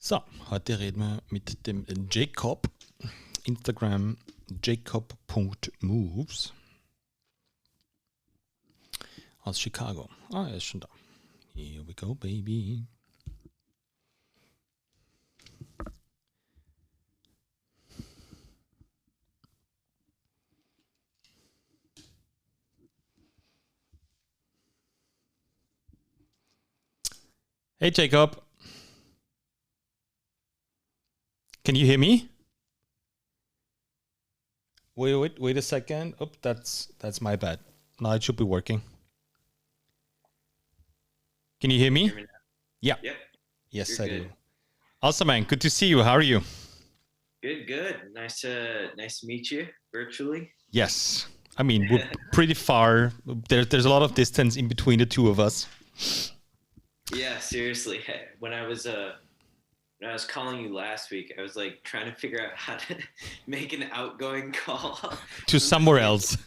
So, heute reden wir mit dem Jacob, Instagram jacob.moves aus Chicago. Ah, er ist schon da. Here we go, baby. Hey, Jacob. Can you hear me? Wait a second. Oh, that's my bad. Now it should be working. Can you hear me? Yeah. Yep. Yes, You're I good. do. Awesome, man. Good to see you. How are you? Good. Nice to meet you virtually. Yes. I mean, we're pretty far. There's a lot of distance in between the two of us. Yeah, seriously. When I was calling you last week, I was like trying to figure out how to make an outgoing call To somewhere else.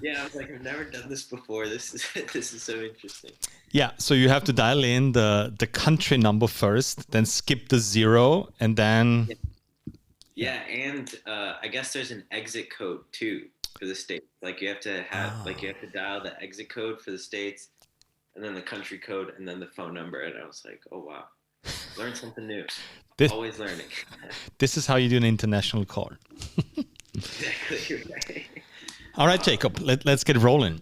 Yeah, I was like, I've never done this before. This is so interesting. Yeah, so you have to dial in the country number first, then skip the 0, and then... Yeah, and I guess there's an exit code too for the state. Like you have to dial the exit code for the states, and then the country code, and then the phone number. And I was like, oh wow, learn something new. Always learning. This is how you do an international call. Exactly right. All right, Jacob, let's get rolling.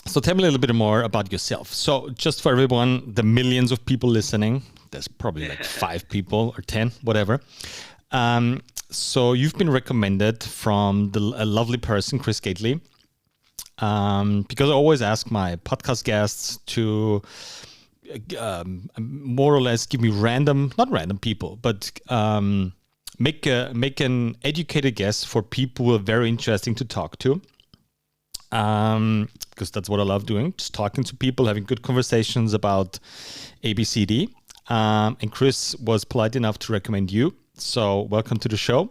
So tell me a little bit more about yourself. So just for everyone, the millions of people listening, there's probably like 5 people or 10, whatever. So you've been recommended from a lovely person, Chris Gately, because I always ask my podcast guests to more or less give me not random people, but make an educated guess for people who are very interesting to talk to. Because that's what I love doing, just talking to people, having good conversations about ABCD. And Chris was polite enough to recommend you. So welcome to the show.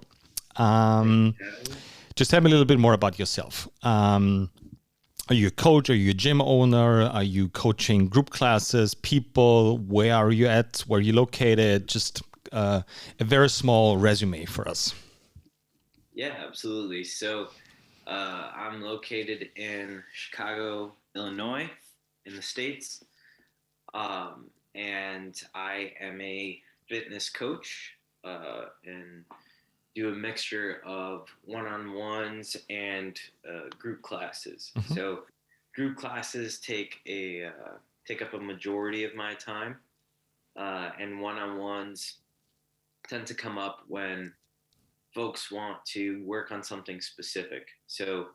Just tell me a little bit more about yourself. Are you a coach? Are you a gym owner? Are you coaching group classes, people? Where are you at? Where are you located? Just a very small resume for us. Yeah, absolutely. So I'm located in Chicago, Illinois, in the States. And I am a fitness coach and do a mixture of one-on-ones and group classes. Mm-hmm. So group classes take up a majority of my time, and one-on-ones tend to come up when folks want to work on something specific. So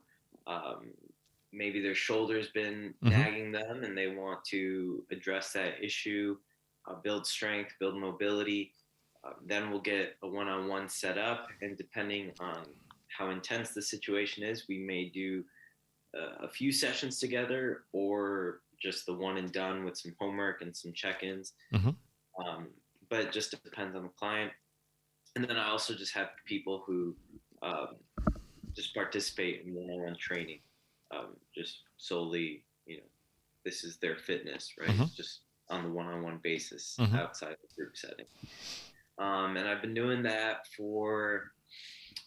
maybe their shoulder's been nagging them and they want to address that issue, build strength, build mobility. Then we'll get a one-on-one set up, and depending on how intense the situation is, we may do a few sessions together or just the one and done with some homework and some check-ins. But it just depends on the client. And then I also just have people who just participate in one-on-one training, just solely, this is their fitness, right? Just on the one-on-one basis outside the group setting. And I've been doing that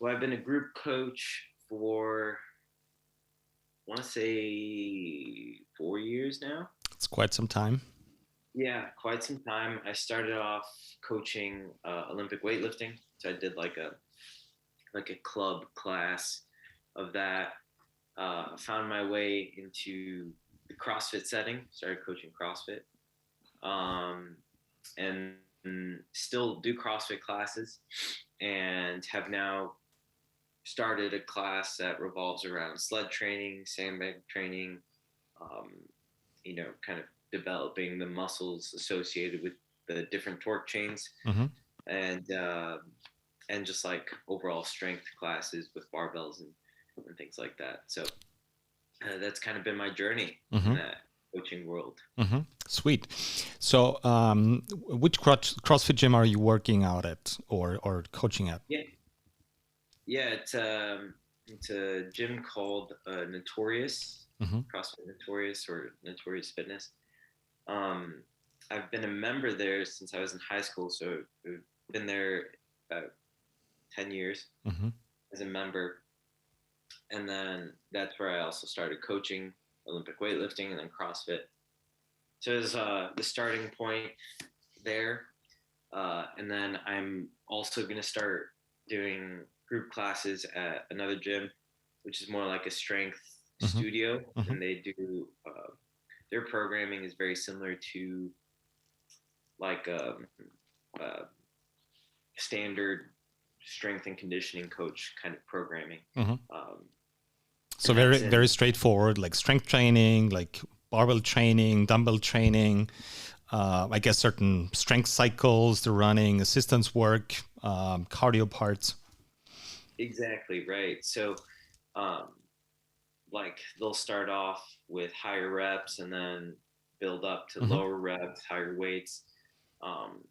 I've been a group coach for, I want to say 4 years now. It's quite some time. Yeah, quite some time. I started off coaching Olympic weightlifting. So I did like a club class of that. Found my way into the CrossFit setting, started coaching CrossFit. And still do CrossFit classes, and have now started a class that revolves around sled training, sandbag training, kind of developing the muscles associated with the different torque chains, and just like overall strength classes with barbells and things like that. So that's kind of been my journey in that coaching world. Sweet. So which CrossFit gym are you working out at or coaching at? Yeah, it's a gym called Notorious, CrossFit Notorious or Notorious Fitness. I've been a member there since I was in high school, so I've been there about 10 years Mm-hmm. as a member. And then that's where I also started coaching Olympic weightlifting and then CrossFit. So it was the starting point there. And then I'm also going to start doing group classes at another gym, which is more like a strength Mm-hmm. studio. Mm-hmm. And they do, their programming is very similar to like uh, standard strength and conditioning coach kind of programming. Mm-hmm. Um, So and very that's in, very straightforward, like strength training, like barbell training, dumbbell training. I guess certain strength cycles, the running, assistance work, cardio parts. exactly right. So, um, like they'll start off with higher reps and then build up to Mm-hmm. lower reps, higher weights. Um,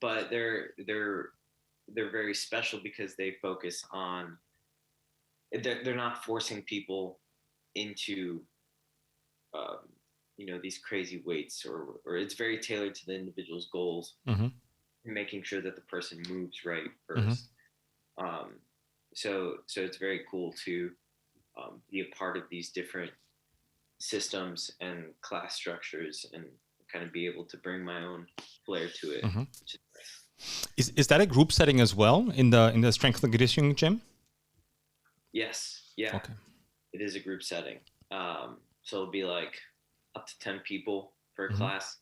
but they're very special because they focus on they're not forcing people into um, these crazy weights or it's very tailored to the individual's goals, Mm-hmm. making sure that the person moves right Mm-hmm. first. Um, so it's very cool to be a part of these different systems and class structures and kind of be able to bring my own flair to it. Mm-hmm. Is that a group setting as well in the strength and conditioning gym? Yes, yeah, Okay. it is a group setting. So it'll be like up to 10 people per Mm-hmm. class.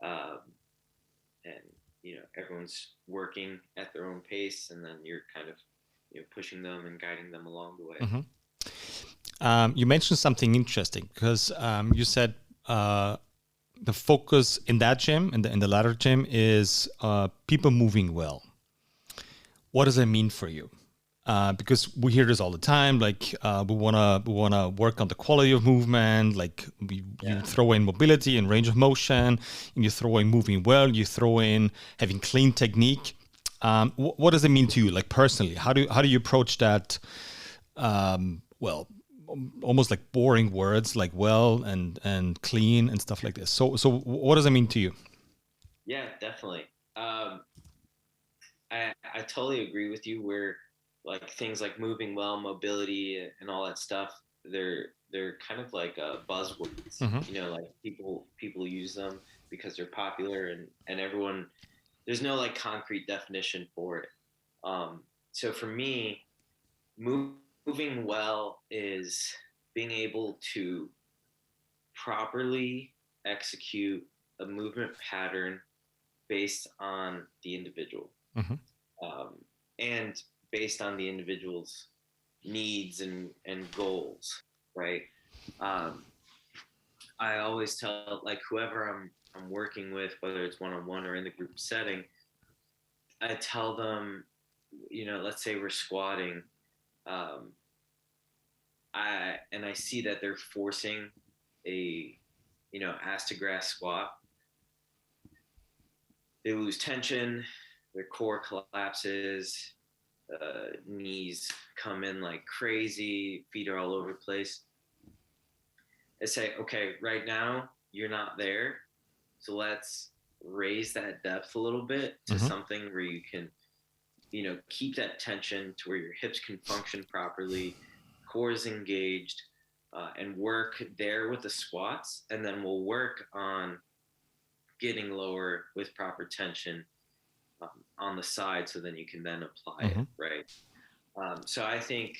Um, and everyone's working at their own pace and then you're kind of pushing them and guiding them along the way. Mm-hmm. You mentioned something interesting because you said the focus in that gym, in the latter gym, is people moving well. What does that mean for you? Because we hear this all the time. Like we wanna work on the quality of movement. Like you throw in mobility and range of motion, and you throw in moving well. You throw in having clean technique. What does it mean to you, like personally? How do you approach that? Well, almost like boring words like well and clean and stuff like this. So what does it mean to you? Yeah, definitely. I totally agree with you where like things like moving well, mobility and all that stuff, they're kind of like buzzwords. Mm-hmm. Like people use them because they're popular and everyone there's no like concrete definition for it. So for me, moving well is being able to properly execute a movement pattern based on the individual, Mm-hmm. and based on the individual's needs and goals, right? Um, I always tell like whoever I'm working with, whether it's one on one or in the group setting, I tell them, let's say we're squatting, um, I see that they're forcing a ass to grass squat. They lose tension, their core collapses, knees come in like crazy, feet are all over the place. I say, okay, right now you're not there, so let's raise that depth a little bit to Mm-hmm. something where you can keep that tension to where your hips can function properly, core is engaged, and work there with the squats. And then we'll work on getting lower with proper tension on the side so then you can then apply Mm-hmm. it, right? So I think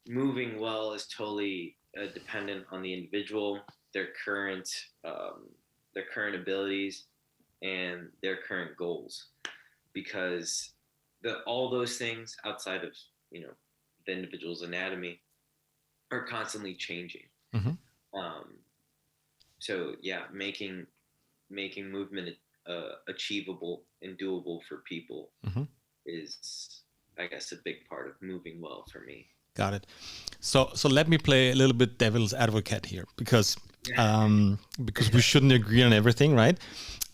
moving well is totally dependent on the individual, their current abilities, and their current goals, because all those things outside of the individual's anatomy are constantly changing. Mm-hmm. So yeah, making movement achievable and doable for people Mm-hmm. is, I guess, a big part of moving well for me. Got it. So let me play a little bit devil's advocate here because we shouldn't agree on everything, right?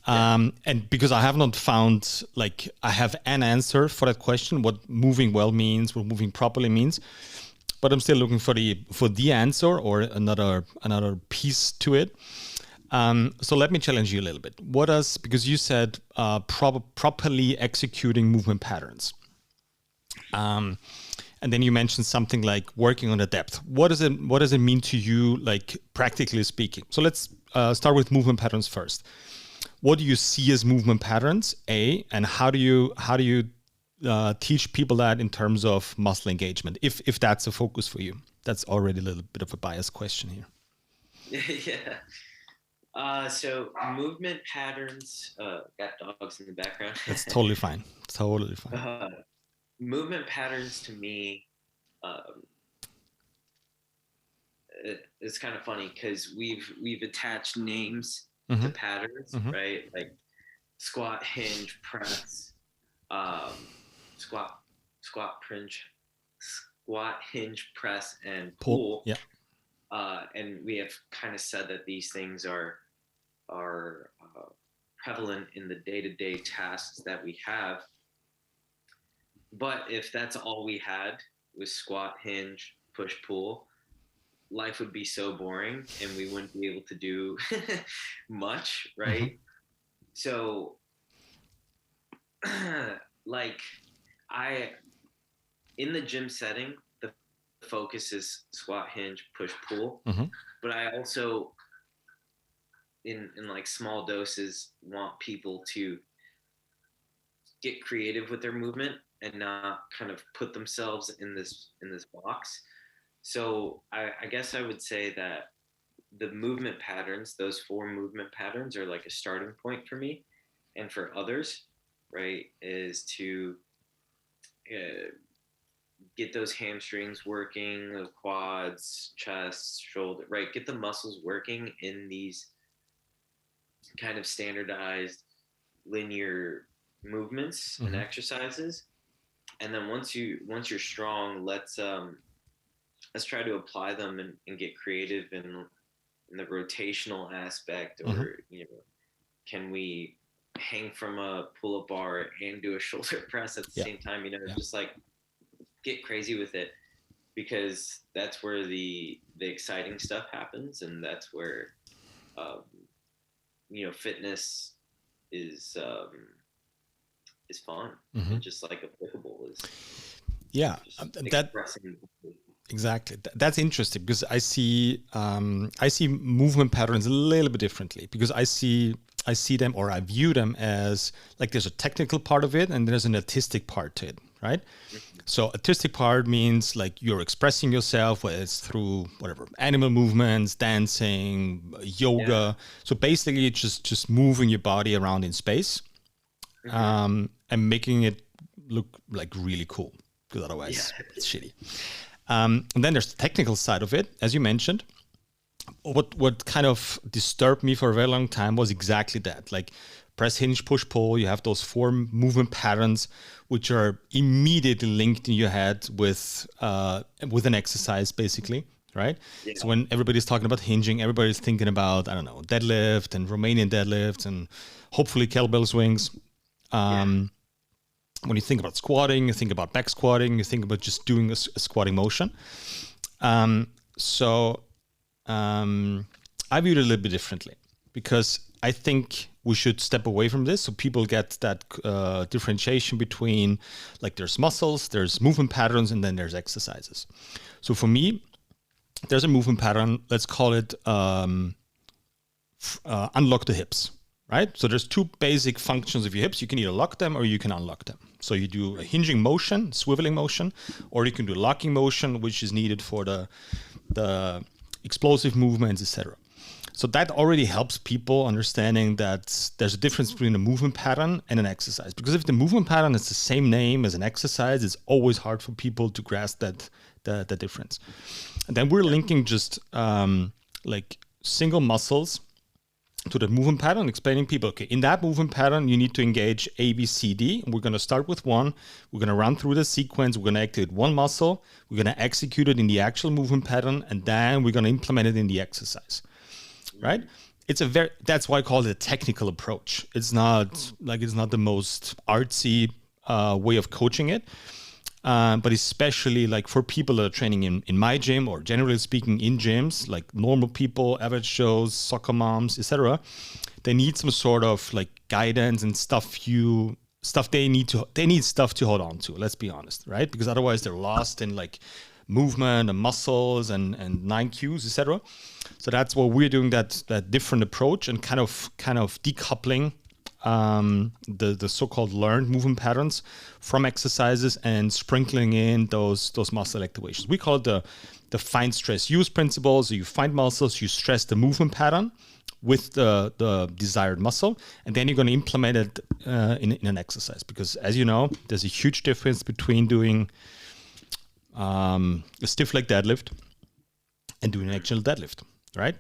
And because I have not found like I have an answer for that question, what moving well means, what moving properly means, but I'm still looking for the answer or another piece to it. So let me challenge you a little bit. Because you said properly executing movement patterns. And then you mentioned something like working on the depth. What does it mean to you, like practically speaking? So let's start with movement patterns first. What do you see as movement patterns, A, and how do you teach people that in terms of muscle engagement, if that's a focus for you? That's already a little bit of a biased question here. Yeah. So movement patterns, got dogs in the background. That's totally fine. Totally fine. Movement patterns to me, it's kind of funny because we've attached names to patterns, right? Like squat, hinge, press, squat, hinge, press, and pull. Yeah. And we have kind of said that these things are prevalent in the day-to-day tasks that we have. But if that's all we had was squat, hinge, push, pull, life would be so boring and we wouldn't be able to do much, right? So like in the gym setting, the focus is squat, hinge, push, pull. But I also in like small doses want people to get creative with their movement and not kind of put themselves in this box. So I guess I would say that the movement patterns, those 4 movement patterns, are like a starting point for me, and for others, right, is to get those hamstrings working, the quads, chest, shoulder, right, get the muscles working in these kind of standardized linear movements and exercises. And then once you're strong, let's try to apply them and get creative in the rotational aspect, or can we hang from a pull-up bar and do a shoulder press at the same time? Just like get crazy with it, because that's where the exciting stuff happens, and that's where fitness is fun and just like applicable is exactly. That's interesting, because I see movement patterns a little bit differently, because I see them, or I view them as like there's a technical part of it and there's an artistic part to it, right? So artistic part means like you're expressing yourself, whether it's through whatever animal movements, dancing, yoga. So basically it's just moving your body around in space. And making it look like really cool, because otherwise it's shitty. And then there's the technical side of it, as you mentioned. What kind of disturbed me for a very long time was exactly that, like press, hinge, push, pull. You have those 4 movement patterns, which are immediately linked in your head with an exercise, basically, right? Yeah. So when everybody's talking about hinging, everybody's thinking about, I don't know, deadlift and Romanian deadlifts and hopefully kettlebell swings. When you think about squatting, you think about back squatting, you think about just doing a squatting motion. So I view it a little bit differently, because I think we should step away from this so people get that differentiation between, like, there's muscles, there's movement patterns, and then there's exercises. So for me, there's a movement pattern, let's call it unlock the hips. Right? So there's 2 basic functions of your hips. You can either lock them or you can unlock them. So you do a hinging motion, swiveling motion, or you can do a locking motion, which is needed for the explosive movements, etc. So that already helps people understanding that there's a difference between a movement pattern and an exercise. Because if the movement pattern is the same name as an exercise, it's always hard for people to grasp the difference. And then we're linking just like single muscles to the movement pattern, explaining people, okay, in that movement pattern, you need to engage A, B, C, D. And we're going to start with 1. We're going to run through the sequence. We're going to activate 1 muscle. We're going to execute it in the actual movement pattern. And then we're going to implement it in the exercise, right? That's why I call it a technical approach. It's not the most artsy way of coaching it. but especially like for people that are training in my gym, or generally speaking in gyms, like normal people, average Joes, soccer moms, etc. They need some sort of like guidance and stuff they need stuff to hold on to. Let's be honest, right? Because otherwise they're lost in like movement and muscles and 9 cues, etc. So that's what we're doing, that different approach, and kind of decoupling the so-called learned movement patterns from exercises and sprinkling in those muscle activations. We call it the find stress use principle. So you find muscles, you stress the movement pattern with the desired muscle, and then you're going to implement it in an exercise. Because as you know, there's a huge difference between doing a stiff leg deadlift and doing an actual deadlift, right?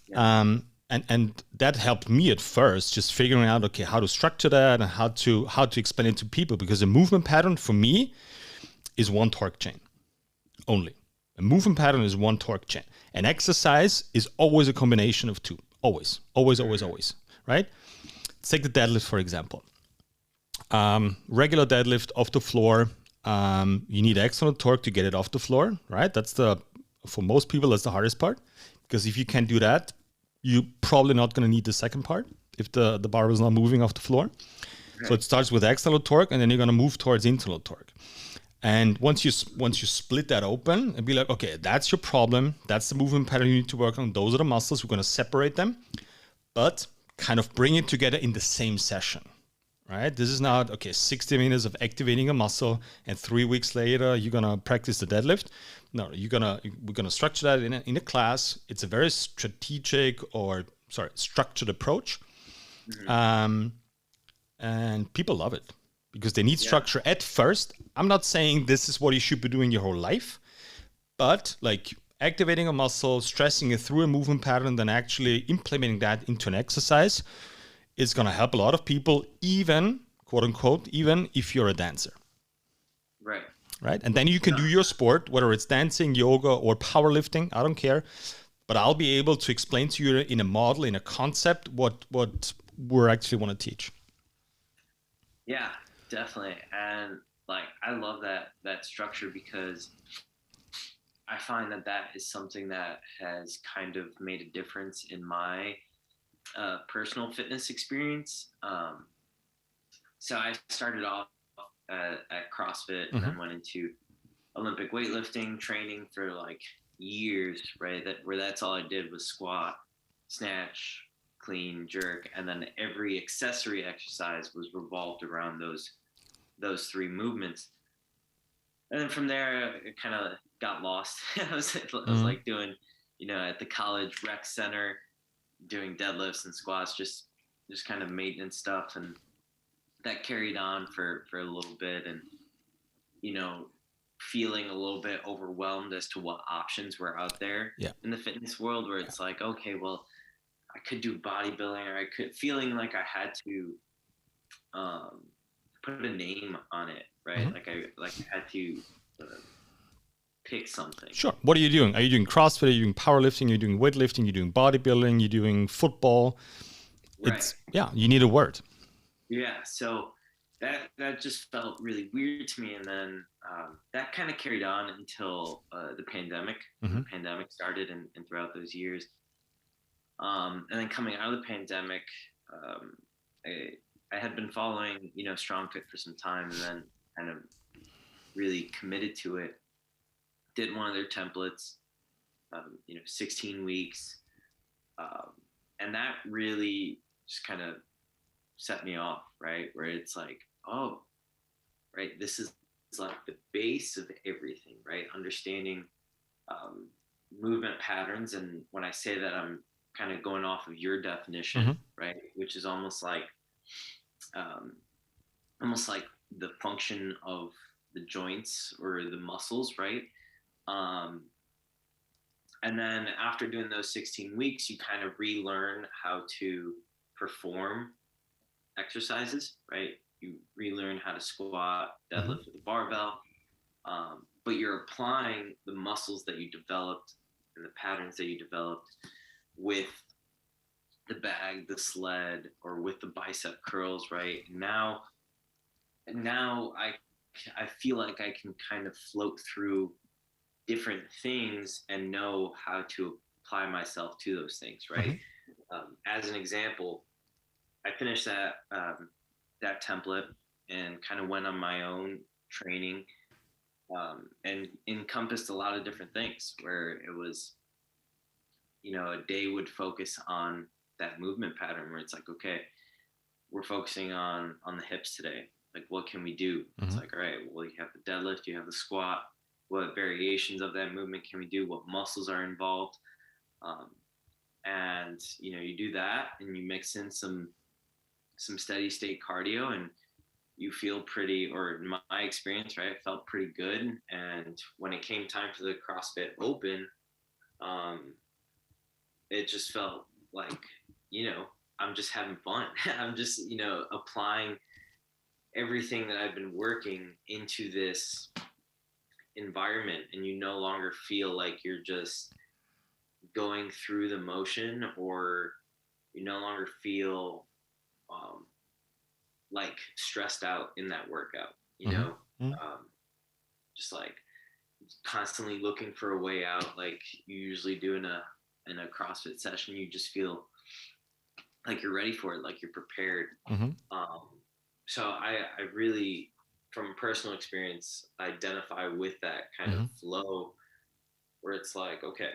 Yeah. And that helped me at first, just figuring out, okay, how to structure that and how to explain it to people, because a movement pattern for me is one torque chain only. A movement pattern is one torque chain. An exercise is always a combination of two. Always, right? Let's take the deadlift, for example. Regular deadlift off the floor, you need external torque to get it off the floor, right? For most people, that's the hardest part, because if you can't do that, you're probably not going to need the second part if the barbell is not moving off the floor. Okay. So it starts with external torque, and then you're going to move towards internal torque. And once you split that open and be like, okay, that's your problem. That's the movement pattern you need to work on. Those are the muscles. We're going to separate them, but kind of bring it together in the same session, right? This is not, okay, 60 minutes of activating a muscle and 3 weeks later, you're going to practice the deadlift. No, we're going to structure that in a class. It's a very structured approach. Mm-hmm. And people love it, because they need structure at first. I'm not saying this is what you should be doing your whole life, but like activating a muscle, stressing it through a movement pattern, then actually implementing that into an exercise is going to help a lot of people, even, quote unquote, even if you're a dancer. Right. Right. And then you can do your sport, whether it's dancing, yoga, or powerlifting. I don't care. But I'll be able to explain to you in a model, in a concept, what we actually want to teach. Yeah, definitely. And like, I love that structure, because I find that is something that has kind of made a difference in my personal fitness experience. So I started off at CrossFit, and then went into Olympic weightlifting training for like years, right? That's all I did was squat, snatch, clean, jerk, and then every accessory exercise was revolved around those three movements. And then from there, it kind of got lost. I was like doing, at the college rec center, doing deadlifts and squats, just kind of maintenance stuff, and that carried on for a little bit, and feeling a little bit overwhelmed as to what options were out there in the fitness world, where it's like, okay, well, I could do bodybuilding, or I could, feeling like I had to put a name on it, right? Like I had to pick something. Sure. What are you doing? Are you doing CrossFit? Are you doing powerlifting? Are you doing weightlifting? You're doing bodybuilding? You're doing football? Right. You need a word. Yeah. So that just felt really weird to me, and then that kind of carried on until the pandemic. The pandemic started, and throughout those years. And then coming out of the pandemic, I had been following, Strong Fit for some time, and then kind of really committed to it. Did one of their templates, 16 weeks. And that really just kind of set me off, right? Where it's like, oh, right, this is like the base of everything, right? Understanding movement patterns. And when I say that, I'm kind of going off of your definition, right? Which is almost like the function of the joints or the muscles, right? And then after doing those 16 weeks, you kind of relearn how to perform exercises, right? You relearn how to squat, deadlift with a barbell, but you're applying the muscles that you developed and the patterns that you developed with the bag, the sled, or with the bicep curls, right? Now I I feel like I can kind of float through different things and know how to apply myself to those things, right? Mhm. As an example, I finished that template and kind of went on my own training, and encompassed a lot of different things where it was, a day would focus on that movement pattern where it's like, okay, we're focusing on the hips today. Like, what can we do? It's Mhm. like, all right, well, you have the deadlift, you have the squat. What variations of that movement can we do? What muscles are involved? Um, and you do that, and you mix in some steady state cardio, and you feel pretty, or in my experience, right, I felt pretty good. And when it came time for the CrossFit Open, um, it just felt like, I'm just having fun. I'm just, applying everything that I've been working into this environment, and you no longer feel like you're just going through the motion, or you no longer feel um, like stressed out in that workout, Mhm. Mhm. just like constantly looking for a way out, like you usually do in a CrossFit session. You just feel like you're ready for it, like you're prepared. Mhm. Um, so I really, from personal experience, identify with that kind of Mhm. flow where it's like, okay,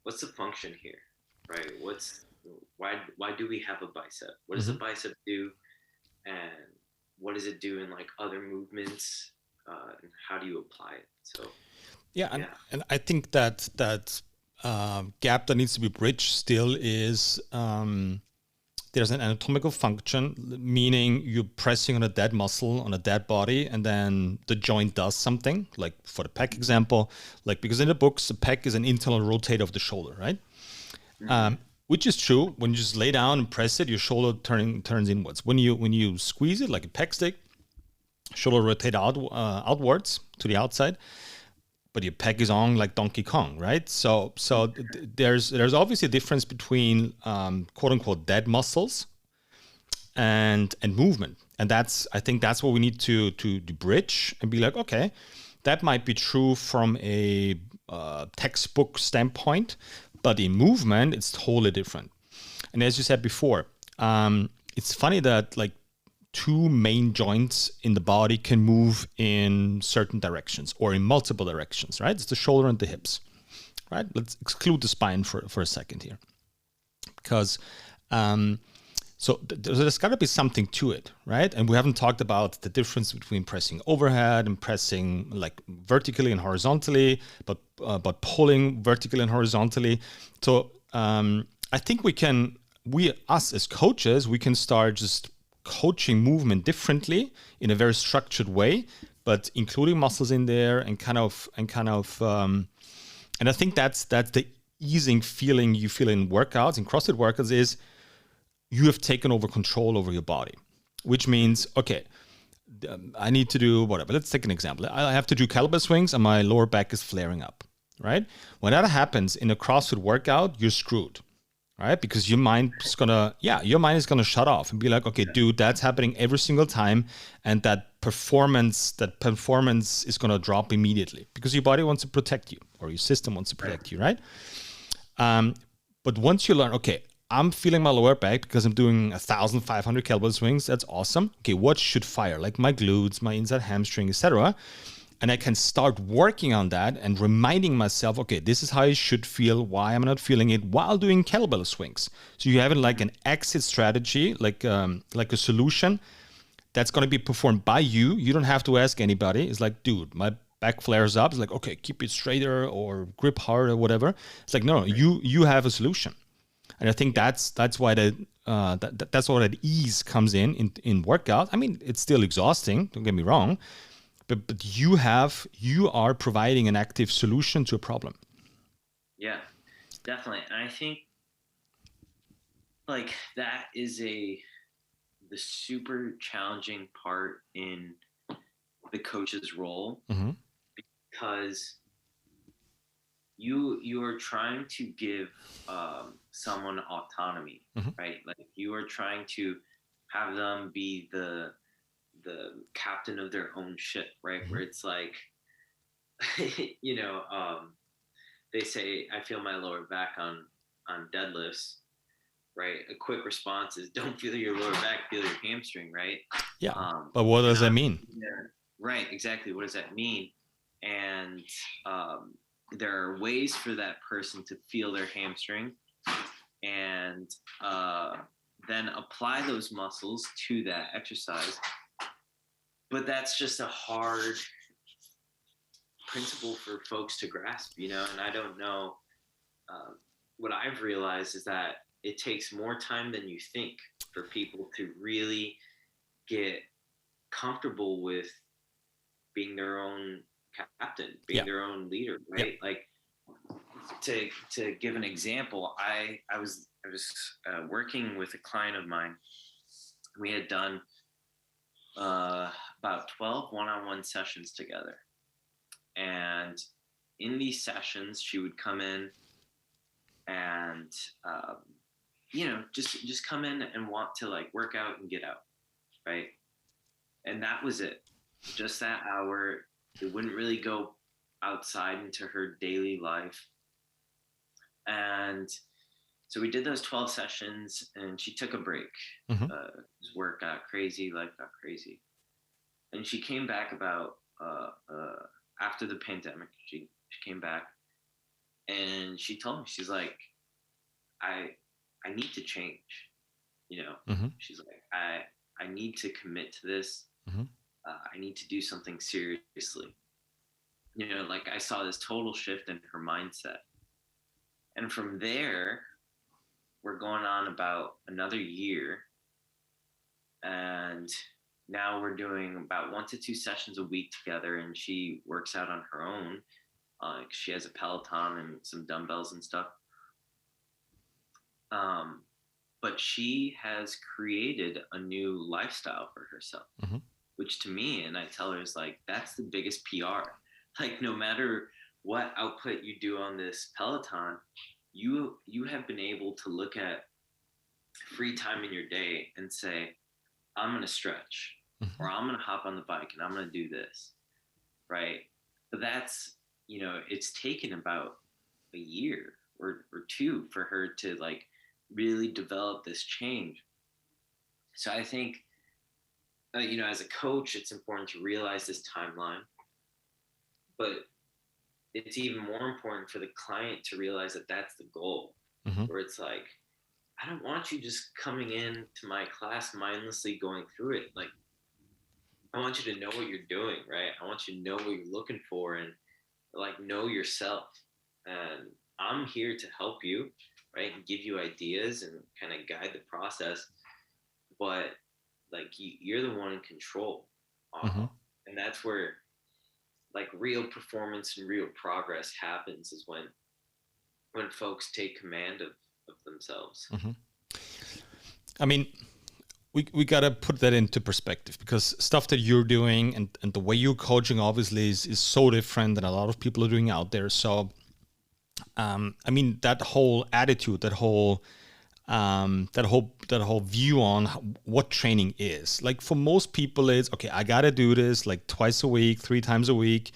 what's the function here, right? Why do we have a bicep? What does a Mhm. bicep do, and what does it do in like other movements, and how do you apply it? So Yeah, yeah. and I think that gap that needs to be bridged still is there's an anatomical function, meaning you're pressing on a dead muscle on a dead body, and then the joint does something. Like for the pec example, like because in the books, the pec is an internal rotator of the shoulder, right? Mm-hmm. Which is true. When you just lay down and press it, your shoulder turns inwards. When you squeeze it like a pec stick, shoulder rotate outwards to the outside, but your pec is on like Donkey Kong, right? There's obviously a difference between quote unquote dead muscles and movement, and I think that's what we need to bridge and be like, okay, that might be true from a textbook standpoint, but in movement it's totally different. And as you said before, it's funny that like two main joints in the body can move in certain directions or in multiple directions, right? It's the shoulder and the hips, right? Let's exclude the spine for a second here, because there's got to be something to it, right? And we haven't talked about the difference between pressing overhead and pressing like vertically and horizontally, but pulling vertically and horizontally. So I think us as coaches, we can start just coaching movement differently in a very structured way, but including muscles in there and I think that's the easing feeling you feel in workouts, in CrossFit workouts, is you have taken over control over your body, which means, okay, I need to do whatever. Let's take an example. I have to do kettlebell swings and my lower back is flaring up, right? When that happens in a CrossFit workout, you're screwed, right? Because your mind is gonna shut off and be like, okay, dude, that's happening every single time, and that performance is gonna drop immediately because your body wants to protect you or your system wants to Right. protect you, right? But once you learn, okay, I'm feeling my lower back because I'm doing 1,500 kettlebell swings. That's awesome. Okay, what should fire? Like my glutes, my inside hamstring, etc. And I can start working on that and reminding myself, okay, this is how I should feel. Why am I not feeling it while doing kettlebell swings? So you have it like an exit strategy, like a solution that's going to be performed by you. You don't have to ask anybody. It's like, dude, my back flares up. It's like, okay, keep it straighter or grip hard or whatever. It's like, no, Right. you have a solution, and I think Yeah. that's why that's why that ease comes in workout. I mean, it's still exhausting. Don't get me wrong, but you are providing an active solution to a problem. Yeah. Definitely. And I think like that is the super challenging part in the coach's role, Mm-hmm. because you are trying to give someone autonomy, Mm-hmm. right? Like you are trying to have them be captain of their own ship, right? Mm-hmm. Where it's like, you know, they say, I feel my lower back on deadlifts, right? A quick response is, don't feel your lower back, feel your hamstring, right? Yeah. But what And does that I'm mean? there, right? Exactly. What does that mean? And there are ways for that person to feel their hamstring, and then apply those muscles to that exercise. But that's just a hard principle for folks to grasp, you know. And I don't know. What I've realized is that it takes more time than you think for people to really get comfortable with being their own captain, being Yeah. their own leader, Yeah. right? Like, to give an example, I was working with a client of mine. We had done about 12 one-on-one sessions together, and in these sessions, she would come in and just come in and want to like work out and get out, right? And that was it, just that hour. It wouldn't really go outside into her daily life. And so we did those 12 sessions, and she took a break. Mm-hmm. His work got crazy, life got crazy. And she came back about after the pandemic. She came back, and she told me, she's like, I need to change. You know, Mm-hmm. she's like, I need to commit to this. Mm-hmm. I need to do something seriously. You know, like I saw this total shift in her mindset. And from there, we're going on about another year. And now we're doing about 1 to 2 sessions a week together. And she works out on her own. She has a Peloton and some dumbbells and stuff. But she has created a new lifestyle for herself, Mm-hmm. which to me, and I tell her, is like, that's the biggest PR. Like, no matter what output you do on this Peloton, you have been able to look at free time in your day and say, I'm going to stretch, Mm-hmm. or I'm going to hop on the bike and I'm going to do this, right? But that's, it's taken about a year or two for her to like really develop this change. So I think, as a coach, it's important to realize this timeline, but it's even more important for the client to realize that that's the goal. Mm-hmm. Where it's like, I don't want you just coming in to my class mindlessly going through it. Like, I want you to know what you're doing, right? I want you to know what you're looking for, and like know yourself. And I'm here to help you, right? And give you ideas and kind of guide the process. But like, you're the one in control. Mm-hmm. And that's where like real performance and real progress happens, is when folks take command of themselves. Mm-hmm. I mean, we got to put that into perspective, because stuff that you're doing and the way you're coaching obviously is so different than a lot of people are doing out there. So, I mean, that whole attitude, that whole view on what training is, like for most people it's, okay, I got to do this like twice a week, 3 times a week.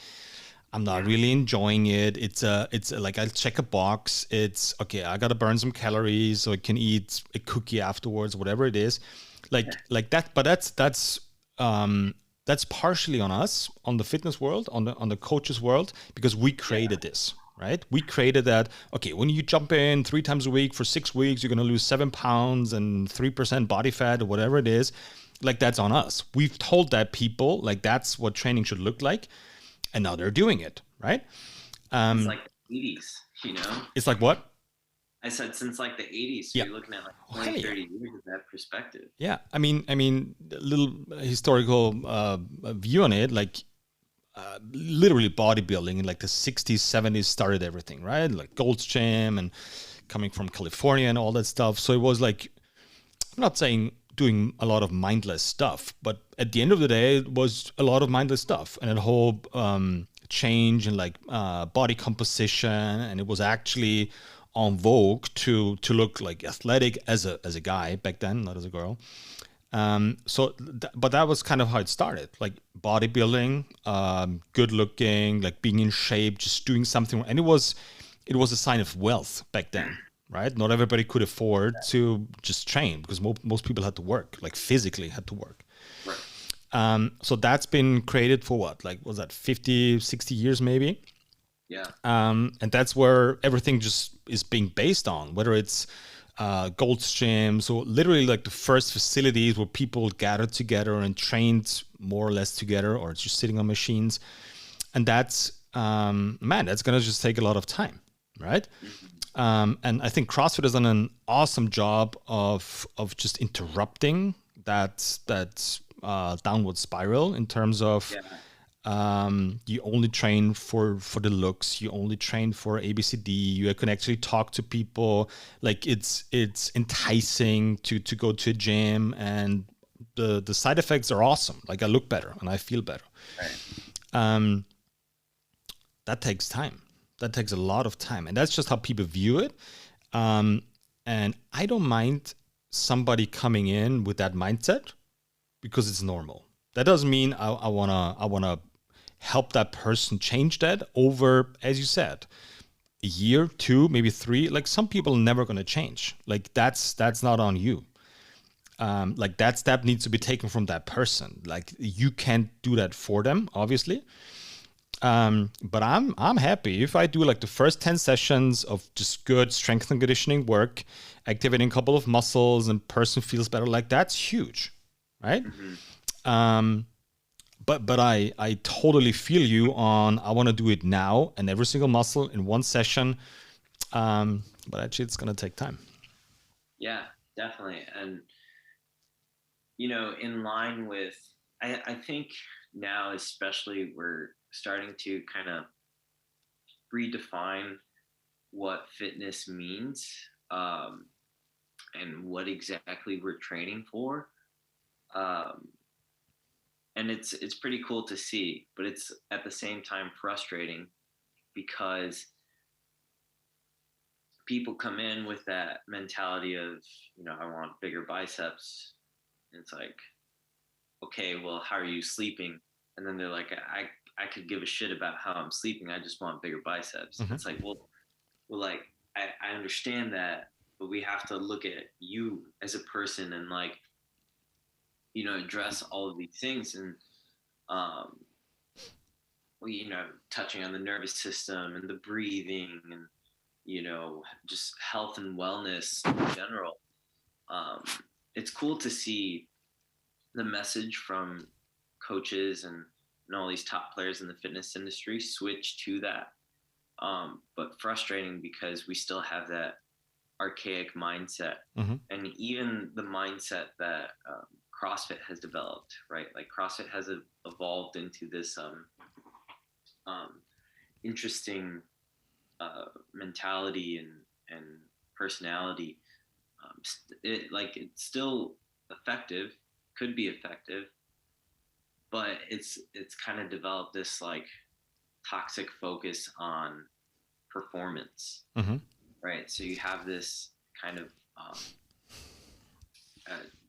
I'm not really enjoying it. It's like I'll check a box. It's okay, I gotta burn some calories so I can eat a cookie afterwards, whatever it is. Like that, but that's partially on us, on the fitness world, on the coaches world, because we created this, right? We created that, okay, when you jump in 3 times a week for 6 weeks, you're gonna lose 7 pounds and 3% body fat or whatever it is. Like, that's on us. We've told that people, like, that's what training should look like. And now they're doing it, right? It's like the 80s, It's like what? I said since like the 80s, so Yeah. you're looking at like 20, 30 years of that perspective. Yeah, I mean, a little historical view on it, like literally bodybuilding in like the 60s, 70s started everything, right? Like Gold's Gym and coming from California and all that stuff. So it was like, I'm not saying doing a lot of mindless stuff, but at the end of the day, it was a lot of mindless stuff, and a whole change in like body composition, and it was actually on vogue to look like athletic as a guy back then, not as a girl. But that was kind of how it started, like bodybuilding, good looking, like being in shape, just doing something. And it was a sign of wealth back then, right? Not everybody could afford to just train because most people had to work, like physically had to work. Right. So that's been created for what? Like, was that 50, 60 years maybe? Yeah. And that's where everything just is being based on, whether it's gold gyms or literally like the first facilities where people gathered together and trained more or less together, or just sitting on machines. And that's, man, that's going to just take a lot of time, right? And I think CrossFit has done an awesome job of just interrupting that downward spiral in terms of Yeah. you only train for the looks, you only train for ABCD, you can actually talk to people, like it's enticing to go to a gym, and the side effects are awesome, like I look better and I feel better. Right. That takes time, that takes a lot of time, and that's just how people view it. And I don't mind somebody coming in with that mindset because it's normal. That doesn't mean I wanna help that person change that over, as you said, a year, two, maybe three. Like some people are never gonna change. Like that's not on you. Like that step needs to be taken from that person. Like you can't do that for them, obviously. But I'm happy if I do like the first 10 sessions of just good strength and conditioning work, activating a couple of muscles, and person feels better. Like that's huge, right? Mm-hmm. But I totally feel you on I want to do it now and every single muscle in one session. But actually, it's gonna take time. Yeah, definitely. And in line with, I think now especially we're starting to kind of redefine what fitness means, and what exactly we're training for. Um, and it's pretty cool to see, but it's at the same time frustrating because people come in with that mentality of, I want bigger biceps. And it's like, okay, well, how are you sleeping? And then they're like, I could give a shit about how I'm sleeping. I just want bigger biceps. Mm-hmm. It's like, well, like I understand that, but we have to look at you as a person and like, address all of these things. And um, touching on the nervous system and the breathing and just health and wellness in general. Um, it's cool to see the message from coaches and all these top players in the fitness industry switch to that. But frustrating because we still have that archaic mindset, Mm-hmm. and even the mindset that CrossFit has developed, right? Like CrossFit has evolved into this um, interesting mentality and personality. It's still effective, could be effective, but it's kind of developed this like toxic focus on performance, Mm-hmm. right? So you have this kind of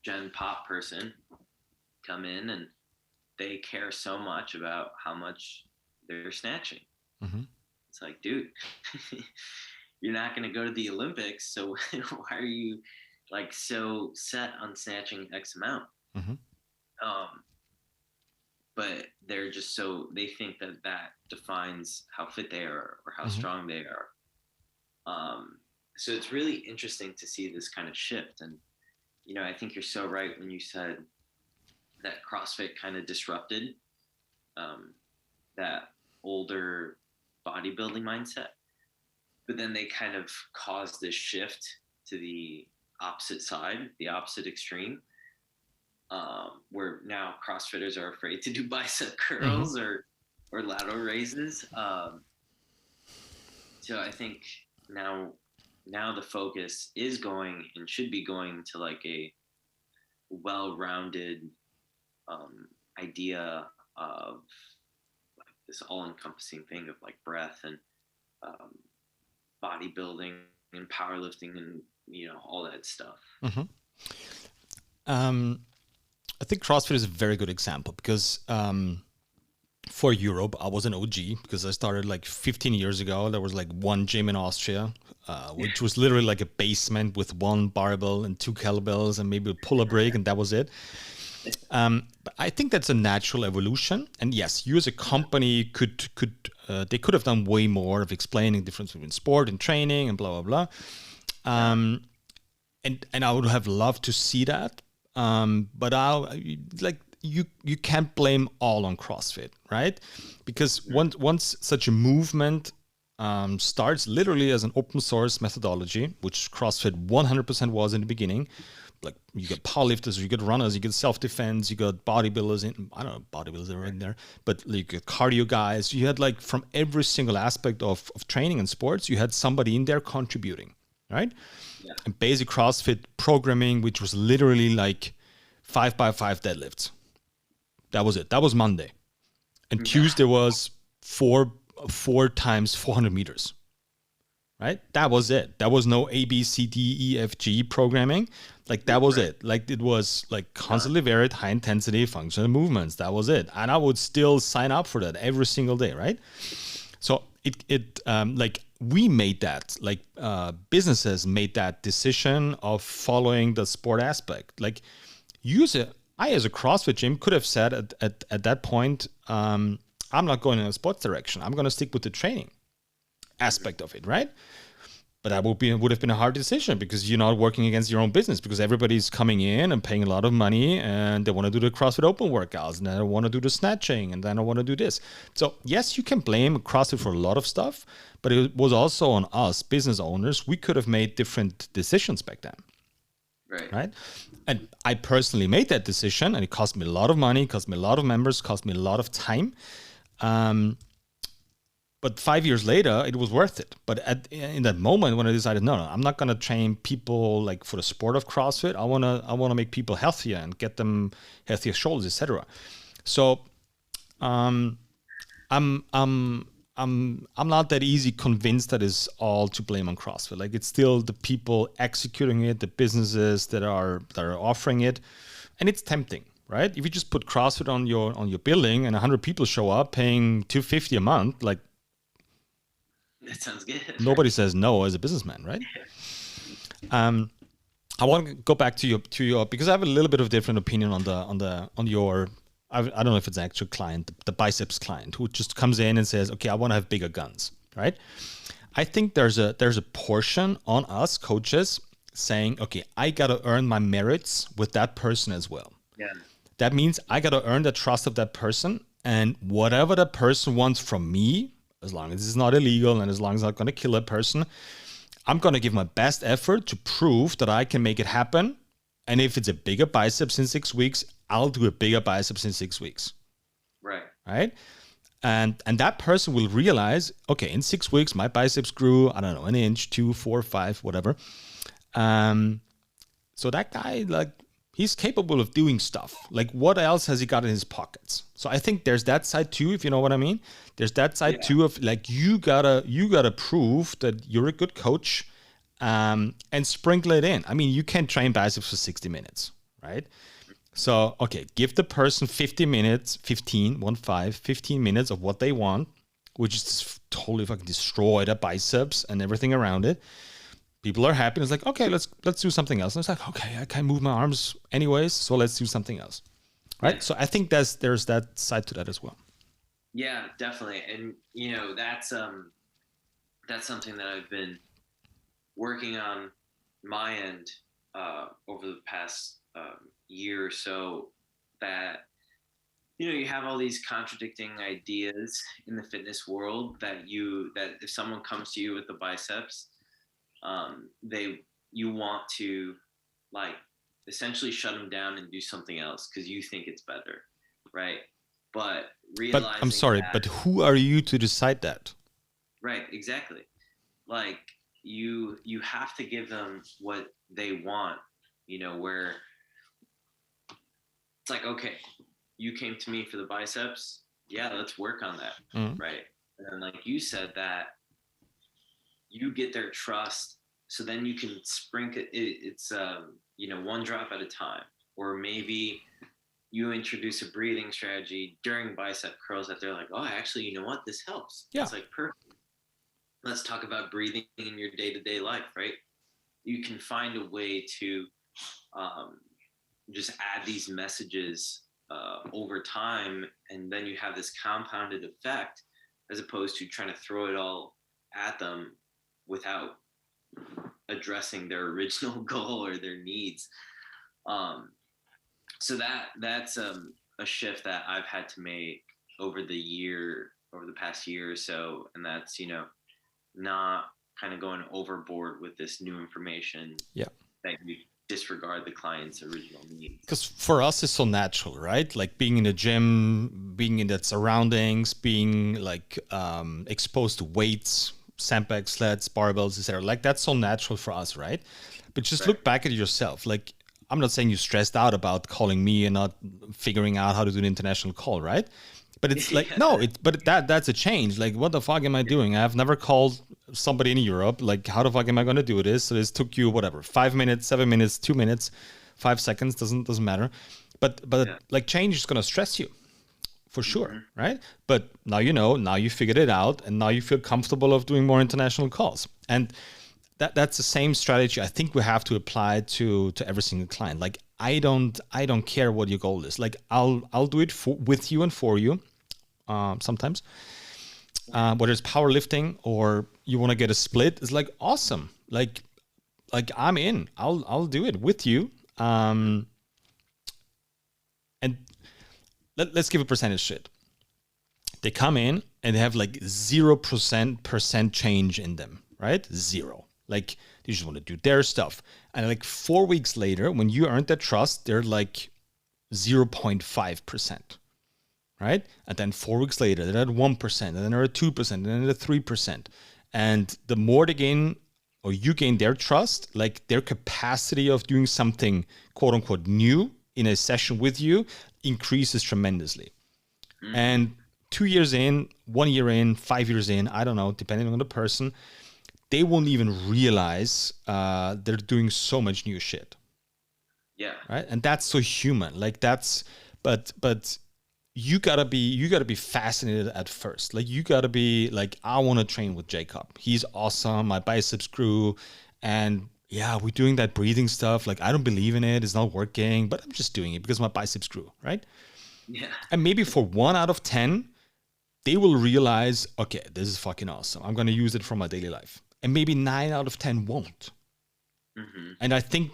Gen Pop person come in and they care so much about how much they're snatching. Mm-hmm. It's like, dude, you're not going to go to the Olympics, so why are you like so set on snatching X amount? Mm-hmm. Um, but they're just they think that defines how fit they are or how Mm-hmm. strong they are. So it's really interesting to see this kind of shift. And, I think you're so right when you said that CrossFit kind of disrupted um, that older bodybuilding mindset, but then they kind of caused this shift to the opposite side, the opposite extreme, where now CrossFitters are afraid to do bicep curls Mm-hmm. or lateral raises. So I think now the focus is going and should be going to like a well-rounded idea of like this all-encompassing thing of like breath and um, bodybuilding and powerlifting and all that stuff. Mm-hmm. Um, I think CrossFit is a very good example because for Europe, I was an OG because I started like 15 years ago. There was like one gym in Austria, which was literally like a basement with one barbell and two kettlebells and maybe a pull-up rig, and that was it. But I think that's a natural evolution. And yes, you as a company they could have done way more of explaining the difference between sport and training and blah blah blah. And I would have loved to see that. But you can't blame all on CrossFit, right? Because once such a movement starts literally as an open source methodology, which CrossFit 100% was in the beginning. Like you get powerlifters, you get runners, you get self-defense, you got bodybuilders I don't know, bodybuilders are in there, but you get cardio guys. You had like from every single aspect of training and sports, you had somebody in there contributing, right? Yeah. And basic CrossFit programming, which was literally like 5x5 deadlifts. That was it. That was Monday. And Tuesday was four times 400 meters. Right? That was it. That was no A, B, C, D, E, F, G programming. Like that was it. Like it was like constantly varied, high intensity functional movements. That was it. And I would still sign up for that every single day, right? So it like we made that, like businesses made that decision of following the sport aspect. Like I as a CrossFit gym could have said at that point, I'm not going in a sports direction. I'm going to stick with the training aspect of it, right? But that would have been a hard decision because you're not working against your own business, because everybody's coming in and paying a lot of money and they want to do the CrossFit Open workouts and then I want to do the snatching and then I want to do this. So yes, you can blame CrossFit for a lot of stuff, but it was also on us business owners. We could have made different decisions back then. Right. And I personally made that decision and it cost me a lot of money, cost me a lot of members, cost me a lot of time. But 5 years later, it was worth it. But in that moment when I decided, no, I'm not going to train people like for the sport of CrossFit. I want to make people healthier and get them healthier shoulders, etc. So I'm not that easy convinced that is all to blame on CrossFit. Like it's still the people executing it, the businesses that are offering it, and it's tempting, right? If you just put CrossFit on your building and 100 people show up paying $250 a month, like that sounds good. Nobody says no as a businessman, right? I want to go back to your because I have a little bit of different opinion on your. I don't know if it's an actual client, the biceps client who just comes in and says, okay, I want to have bigger guns, right? I think there's a portion on us coaches saying, okay, I got to earn my merits with that person as well. Yeah. That means I got to earn the trust of that person, and whatever that person wants from me, as long as it's not illegal and as long as I'm not going to kill a person, I'm going to give my best effort to prove that I can make it happen. And if it's a bigger biceps in 6 weeks, I'll do a bigger biceps in 6 weeks. Right. And that person will realize, okay, in 6 weeks, my biceps grew, I don't know, 1 inch, 2, 4, 5, whatever. So that guy, like, he's capable of doing stuff. Like, what else has he got in his pockets? So I think there's that side too, if you know what I mean. There's that side too of like you gotta prove that you're a good coach, and sprinkle it in. I mean, you can't train biceps for 60 minutes, right? So okay, give the person 15 minutes of what they want, which is totally fucking destroy the biceps and everything around it. People are happy. It's like, okay, let's do something else. And it's like, okay, I can't move my arms anyways, so let's do something else, right? So I think there's that side to that as well. Yeah, definitely. And that's something that I've been working on my end over the past year or so. That you have all these contradicting ideas in the fitness world that if someone comes to you with the biceps, you want to like essentially shut them down and do something else because you think it's better, right? But I'm sorry, but who are you to decide that? Right, exactly. Like you have to give them what they want, where it's like, okay, you came to me for the biceps. Yeah, let's work on that. Mm-hmm. Right. And then like you said, that you get their trust. So then you can sprinkle it. It's one drop at a time, or maybe you introduce a breathing strategy during bicep curls that they're like, oh, actually, you know what, this helps. Yeah. It's like, perfect. Let's talk about breathing in your day-to-day life, right? You can find a way to um, just add these messages over time, and then you have this compounded effect, as opposed to trying to throw it all at them without addressing their original goal or their needs. Um, so that's a shift that I've had to make over the past year or so, and that's not kind of going overboard with this new information. Yeah. That you disregard the client's original needs. Because for us, it's so natural, right? Like being in the gym, being in that surroundings, being like exposed to weights, sandbags, sleds, barbells, etc. Like that's so natural for us, right? But just look back at yourself. Like I'm not saying you stressed out about calling me and not figuring out how to do an international call, right? But it's like no, that's a change. Like what the fuck am I doing? I've never called somebody in Europe. Like how the fuck am I going to do this? So this took you whatever 5 minutes, 7 minutes, 2 minutes, 5 seconds doesn't matter. But like change is going to stress you for sure, right? But now you know, now you figured it out, and now you feel comfortable of doing more international calls. And that's the same strategy I think we have to apply to every single client. Like I don't care what your goal is. Like I'll do it with you and for you. Sometimes, whether it's powerlifting or you want to get a split, it's like awesome. Like I'm in. I'll do it with you. And let's give a percentage shit. They come in and they have like 0% change in them, right? Zero. Like they just want to do their stuff. And like 4 weeks later, when you earned their trust, they're like 0.5%. Right? And then 4 weeks later, they're at 1%, and then they're at 2%, and then they're at 3%. And the more they gain, or you gain their trust, like their capacity of doing something quote unquote new in a session with you increases tremendously. And 2 years in, 1 year in, 5 years in, I don't know, depending on the person, they won't even realize they're doing so much new shit. Yeah. Right. And that's so human. Like that's, but you gotta be fascinated at first. Like you gotta be like, I want to train with Jacob. He's awesome. My biceps grew, and yeah, we're doing that breathing stuff. Like I don't believe in it. It's not working, but I'm just doing it because my biceps grew, right? Yeah. And maybe for 1 out of 10, they will realize, okay, this is fucking awesome. I'm gonna use it for my daily life. And maybe 9 out of 10 won't. And I think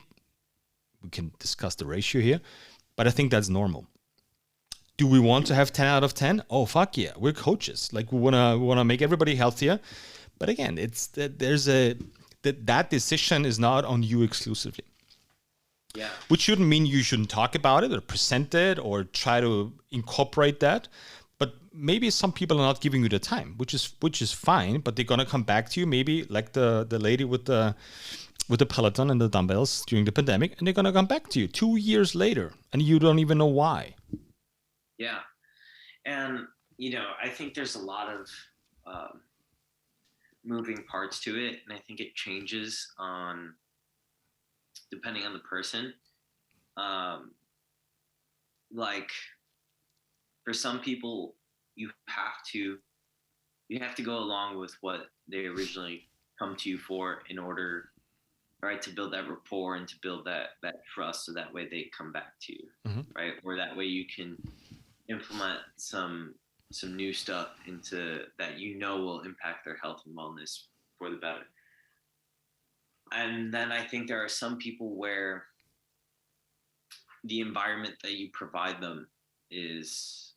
we can discuss the ratio here, but I think that's normal. Do we want to have 10 out of 10? Oh, fuck yeah. We're coaches. Like we want to make everybody healthier. But again, it's that that decision is not on you exclusively. Yeah. Which shouldn't mean you shouldn't talk about it or present it or try to incorporate that. But maybe some people are not giving you the time, which is fine, but they're going to come back to you, maybe like the lady with the Peloton and the dumbbells during the pandemic, and they're going to come back to you 2 years later, and you don't even know why. Yeah. And, I think there's a lot of moving parts to it. And I think it changes depending on the person. Like for some people, you have to go along with what they originally come to you for in order, right, to build that rapport and to build that trust, so that way they come back to you, right? Or that way you can implement some new stuff into that will impact their health and wellness for the better. And then I think there are some people where the environment that you provide them is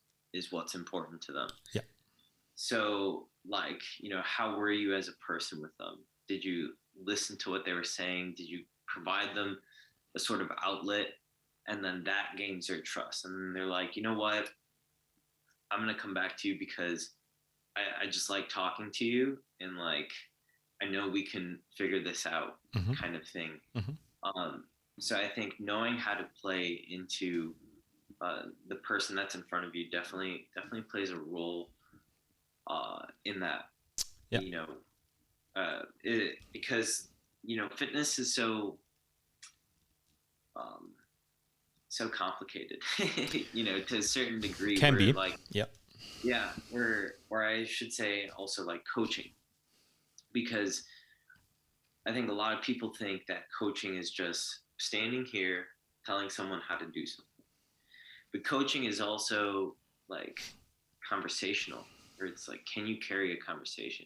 what's important to them. Yeah. So like, how were you as a person with them? Did you listen to what they were saying? Did you provide them a sort of outlet? And then that gains their trust. And then they're like, you know what? I'm going to come back to you because I just like talking to you. And like, I know we can figure this out, kind of thing. So I think knowing how to play into the person that's in front of you definitely plays a role in that. Yeah. Because fitness is so so complicated, to a certain degree. Can Where be. like, Yeah. yeah, or I should say also like coaching, because I think a lot of people think that coaching is just standing here telling someone how to do something. But coaching is also like conversational, where it's like, can you carry a conversation?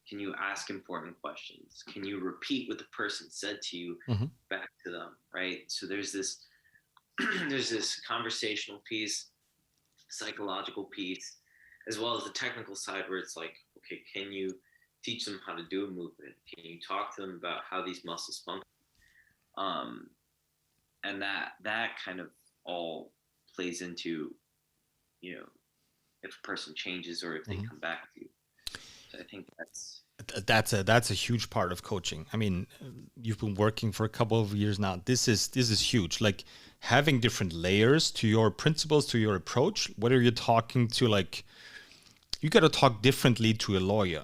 Can you ask important questions? Can you repeat what the person said to you Mm-hmm. back to them? Right. So there's this there's this conversational piece, psychological piece, as well as the technical side where it's like, okay, can you teach them how to do a movement? Can you talk to them about how these muscles function? Um, and that kind of all plays into, if a person changes or if they Mm-hmm. come back to you. So I think That's a huge part of coaching. I mean, you've been working for a couple of years now. This is huge. Like having different layers to your principles, to your approach. Whether you're talking to like, you got to talk differently to a lawyer,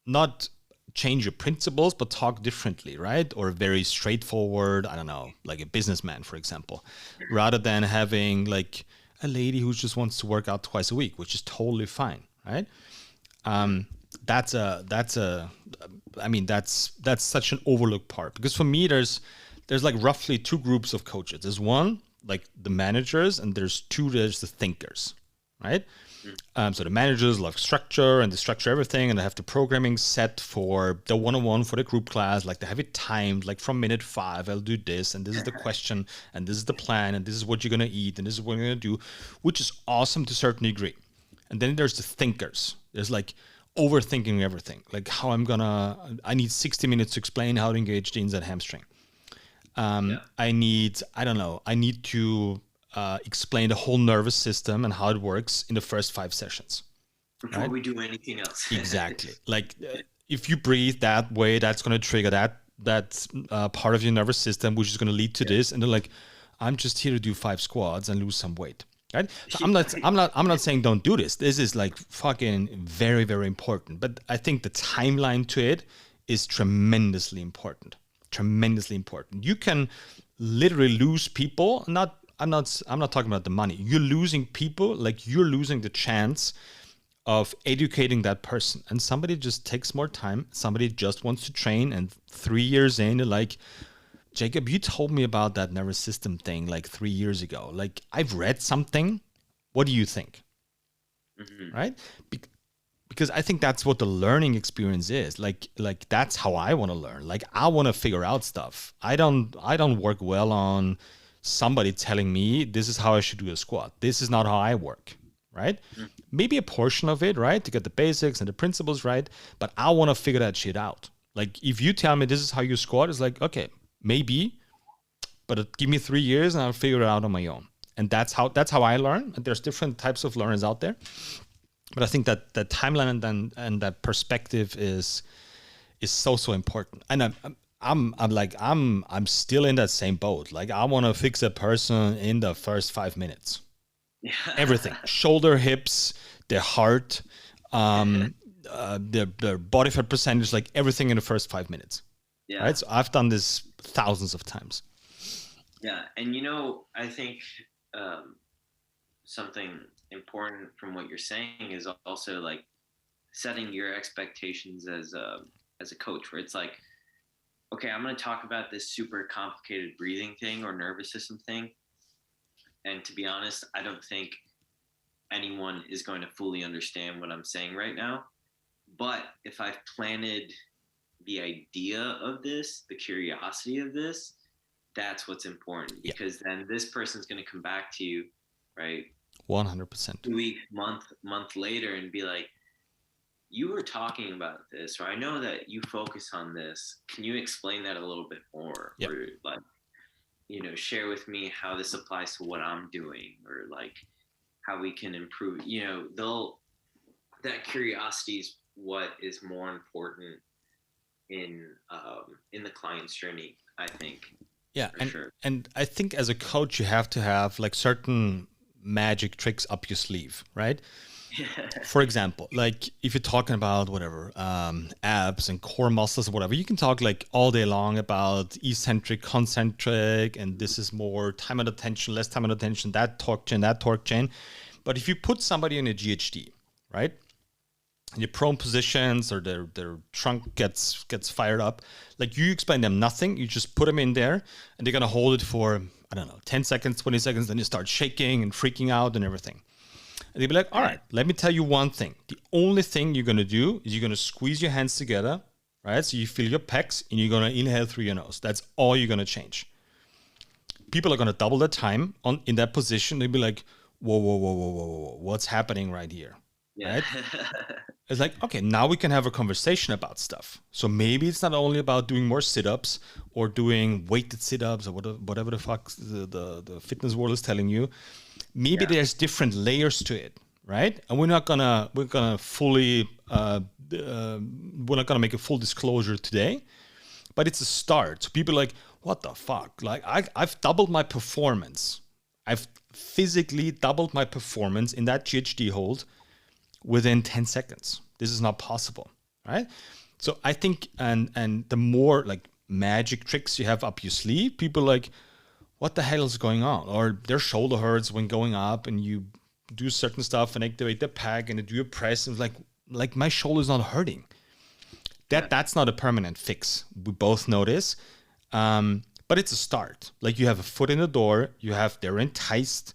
not change your principles, but talk differently, right? Or very straightforward. I don't know, like a businessman, for example, rather than having like a lady who just wants to work out twice a week, which is totally fine, right? That's a I mean that's such an overlooked part, because for me there's like roughly two groups of coaches. There's one, like the managers, and there's the thinkers, right? So the managers love structure, and they structure everything, and they have the programming set for the one-on-one, for the group class. Like they have it timed, like from minute 5 I'll do this, and this is the question, and this is the plan, and this is what you're gonna eat, and this is what you're gonna do, which is awesome to a certain degree. And then there's the thinkers. There's like overthinking everything, like how I need 60 minutes to explain how to engage the inside hamstring. yeah. I need to explain the whole nervous system and how it works in the first 5 sessions, Before right? we do anything else. Exactly. Like if you breathe that way, that's going to trigger that part of your nervous system, which is going to lead to Yeah. this. And they're like, I'm just here to do 5 squats and lose some weight. Right. So I'm not saying don't do this. This is like fucking very, very important. But I think the timeline to it is tremendously important. Tremendously important. You can literally lose people. I'm not talking about the money. You're losing people, like you're losing the chance of educating that person. And somebody just takes more time. Somebody just wants to train, and 3 years in, they're like, Jacob, you told me about that nervous system thing like 3 years ago. Like I've read something. What do you think? Hmm. Right? Because I think that's what the learning experience is. Like that's how I want to learn. Like I want to figure out stuff. I don't work well on somebody telling me this is how I should do a squat. This is not how I work, right? Maybe a portion of it, right, to get the basics and the principles right, but I want to figure that shit out. Like if you tell me this is how you squat, it's like, okay, maybe, but give me 3 years and I'll figure it out on my own. And that's how I learn. And there's different types of learners out there, but I think that that timeline and that perspective is so important. And I'm still in that same boat. Like I want to fix a person in the first 5 minutes. Yeah. Everything, shoulder, hips, their heart, their body fat percentage, like everything in the first 5 minutes. Yeah. Right. So I've done this thousands of times. Yeah. And I think something important from what you're saying is also like setting your expectations as a coach, where it's like, okay, I'm going to talk about this super complicated breathing thing or nervous system thing. And to be honest, I don't think anyone is going to fully understand what I'm saying right now. But if I've planted the idea of this, the curiosity of this, that's what's important, because then this person's going to come back to you, right? 100%. 2 week, month later, and be like, you were talking about this, or I know that you focus on this. Can you explain that a little bit more? Yep. Or like, share with me how this applies to what I'm doing, or like how we can improve. That curiosity is what is more important in the client's journey, I think. Yeah, For sure. and I think as a coach you have to have like certain magic tricks up your sleeve, right? For example, like if you're talking about whatever abs and core muscles or whatever, you can talk like all day long about eccentric, concentric, and this is more time and attention, less time and attention, that torque chain, that torque chain. But if you put somebody in a GHD, right, in your prone positions or their trunk gets fired up, like you explain them nothing, you just put them in there, and they're gonna hold it for, I don't know, 10 seconds, 20 seconds, then you start shaking and freaking out and everything. And they'd be like, all right, let me tell you one thing. The only thing you're going to do is you're going to squeeze your hands together, right? So you feel your pecs and you're going to inhale through your nose. That's all you're going to change. People are going to double the time in that position. They'd be like, whoa, whoa, whoa, whoa, whoa, whoa, what's happening right here? Yeah. Right? It's like, okay, now we can have a conversation about stuff. So maybe it's not only about doing more sit-ups or doing weighted sit-ups or whatever the fuck the fitness world is telling you. Maybe there's different layers to it, right? And we're not gonna fully we're not gonna make a full disclosure today, but it's a start. So people are like, what the fuck? Like I've doubled my performance. I've physically doubled my performance in that GHD hold within 10 seconds. This is not possible, right? So I think, and the more like magic tricks you have up your sleeve, people are like, what the hell is going on? Or their shoulder hurts when going up, and you do certain stuff and activate the pack and do a press, and it's like my shoulder's not hurting. That's not a permanent fix. We both know this, but it's a start. Like you have a foot in the door, they're enticed,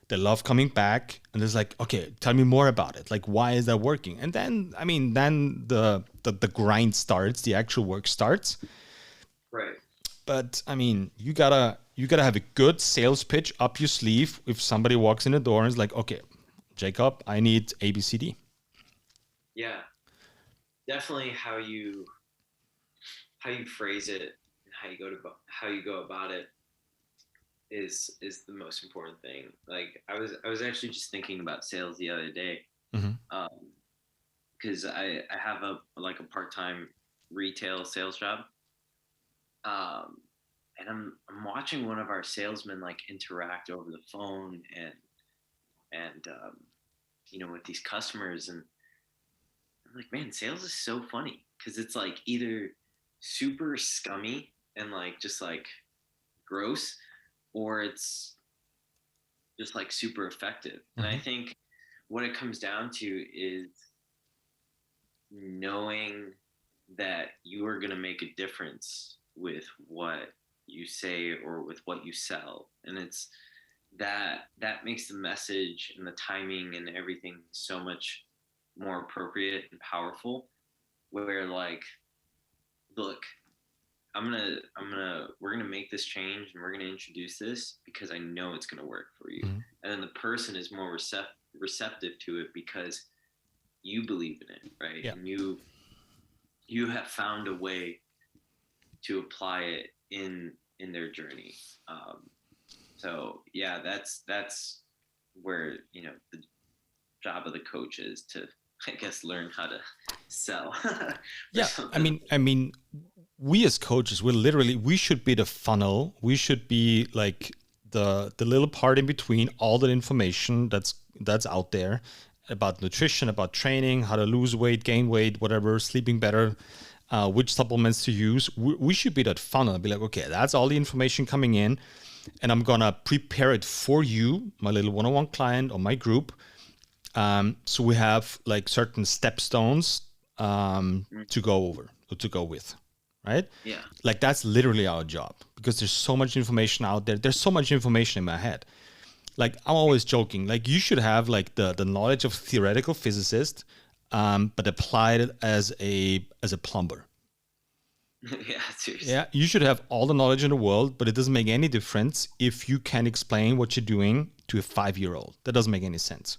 they love coming back, and it's like, okay, tell me more about it. Like, why is that working? And then, I mean, then the grind starts, the actual work starts. Right. But I mean, you gotta have a good sales pitch up your sleeve. If somebody walks in the door and is like, okay, Jacob, I need ABCD. Yeah, definitely how you phrase it and how you go about it is the most important thing. Like I was actually just thinking about sales the other day, because I have a part-time retail sales job. And I'm watching one of our salesmen like interact over the phone and with these customers, and I'm like, man, sales is so funny because it's like either super scummy and like just like gross, or it's just like super effective. And I think what it comes down to is knowing that you are going to make a difference with what you say or with what you sell, and it's that makes the message and the timing and everything so much more appropriate and powerful, where like, look, we're gonna make this change and we're gonna introduce this because I know it's gonna work for you. And then the person is more receptive to it because you believe in it, right? And you have found a way to apply it in their journey. So yeah, that's where the job of the coach is to, I guess, learn how to sell. Yeah, I mean, we as coaches, we should be the funnel. We should be like the little part in between all the information that's out there about nutrition, about training, how to lose weight, gain weight, whatever, sleeping better, which supplements to use. We should be that funnel. Be like, okay, that's all the information coming in, and I'm gonna prepare it for you, my little one-on-one client or my group. So we have like certain stepstones to go over or to go with, right? Yeah. Like that's literally our job, because there's so much information out there. There's so much information in my head. Like I'm always joking, like you should have like the knowledge of theoretical physicist, but applied it as a plumber. Yeah, seriously. Yeah, you should have all the knowledge in the world, but it doesn't make any difference if you can explain what you're doing to a 5-year-old. That doesn't make any sense.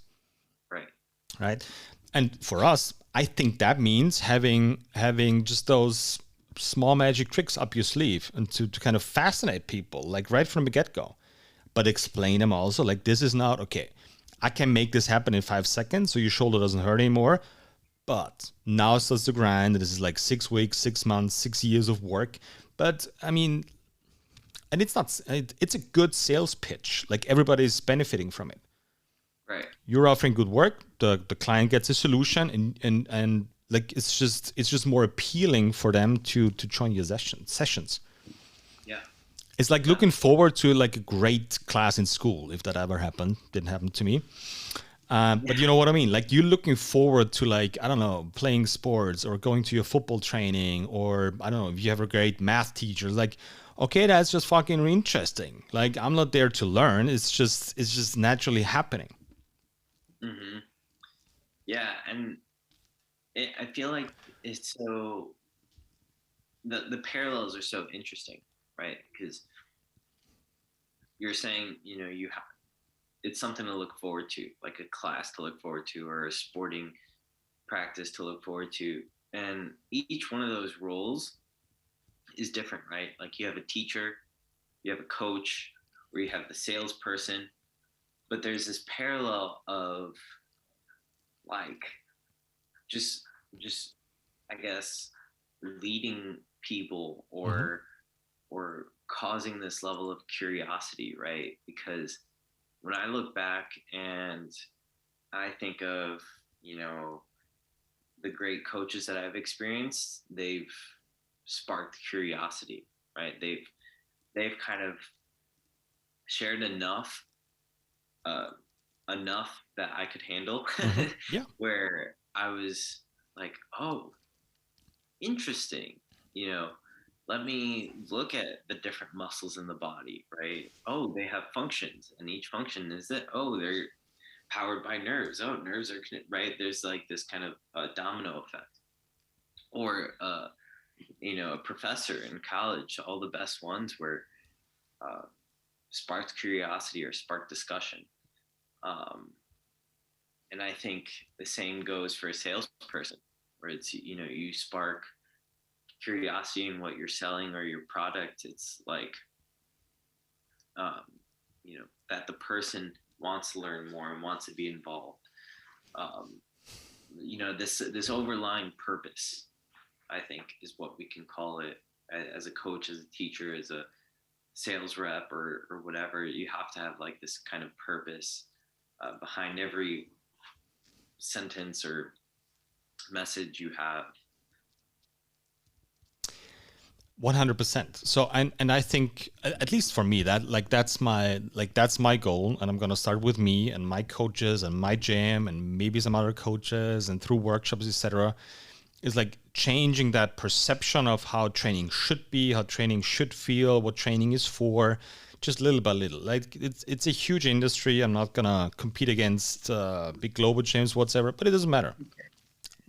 Right. And for us, I think that means having just those small magic tricks up your sleeve and to kind of fascinate people, like right from the get-go, but explain them also. Like, this is not, okay, I can make this happen in 5 seconds so your shoulder doesn't hurt anymore. But now starts the grind. This is like 6 weeks, 6 months, 6 years of work. But I mean, and it's a good sales pitch. Like everybody's benefiting from it. Right. You're offering good work. The client gets a solution, and like it's just more appealing for them to join your sessions. Yeah. It's like looking Definitely. forward to like a great class in school, if that ever happened. Didn't happen to me. But you know what I mean? Like you're looking forward to, like, I don't know, playing sports or going to your football training, or I don't know, if you have a great math teacher, like, okay, that's just fucking interesting. Like I'm not there to learn. It's just naturally happening. Hmm. Yeah, and I feel like it's so the parallels are so interesting, right? Because you're saying, you have it's something to look forward to, like a class to look forward to, or a sporting practice to look forward to, and each one of those roles is different, right? Like you have a teacher, you have a coach, or you have the salesperson, but there's this parallel of like just just I guess leading people, Hmm. or causing this level of curiosity, right? Because when I look back and I think of, you know, the great coaches that I've experienced, they've sparked curiosity, right? They've kind of shared uh, enough that I could handle, Hmm. Yeah. where I was like, oh, interesting. You know, let me look at the different muscles in the body, right? Oh, they have functions, and each function is that, oh, they're powered by nerves. Oh, nerves are right. There's like this kind of domino effect, or a professor in college. All the best ones were uh, sparked curiosity or sparked discussion. Um, and I think the same goes for a salesperson, where it's, you spark curiosity in what you're selling or your product. It's like, um, that the person wants to learn more and wants to be involved. Um, this overlying purpose, I think, is what we can call it. As a coach, as a teacher, as a sales rep, or whatever, you have to have like this kind of purpose behind every sentence or message you have. 100%. So, and I think, at least for me, that's my goal, and I'm going to start with me and my coaches and my gym and maybe some other coaches and through workshops, etc. Is like changing that perception of how training should be, how training should feel, what training is for, just little by little. Like it's a huge industry. I'm not gonna compete against big global gyms whatsoever, but it doesn't matter.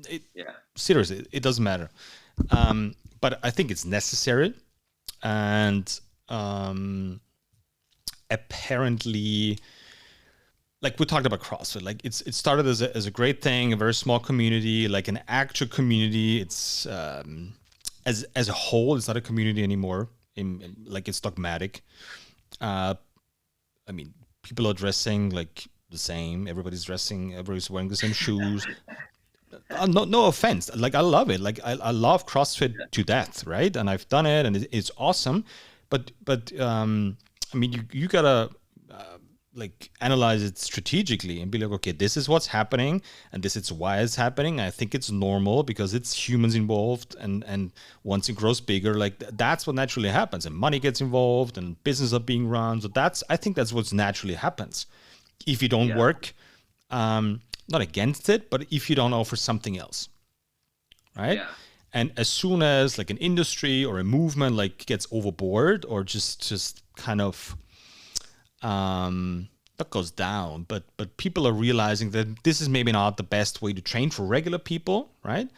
It, Yeah. Seriously, it doesn't matter. But I think it's necessary, and um, apparently, like we talked about CrossFit, like it started as a great thing, a very small community, like an actual community. It's as a whole, it's not a community anymore. Like it's dogmatic. Uh, I mean, people are dressing like the same. Everybody's wearing the same shoes. No offense. Like I love it. Like I love CrossFit to death, right? And I've done it, and it's awesome. But I mean, you gotta like analyze it strategically and be like, okay, this is what's happening, and this is why it's happening. I think it's normal because it's humans involved, and once it grows bigger, like that's what naturally happens, and money gets involved, and business are being run. So I think that's what's naturally happens if you don't Yeah. work, not against it, but if you don't offer something else, right? Yeah. And as soon as like an industry or a movement like gets overboard or just kind of that goes down, but people are realizing that this is maybe not the best way to train for regular people, right?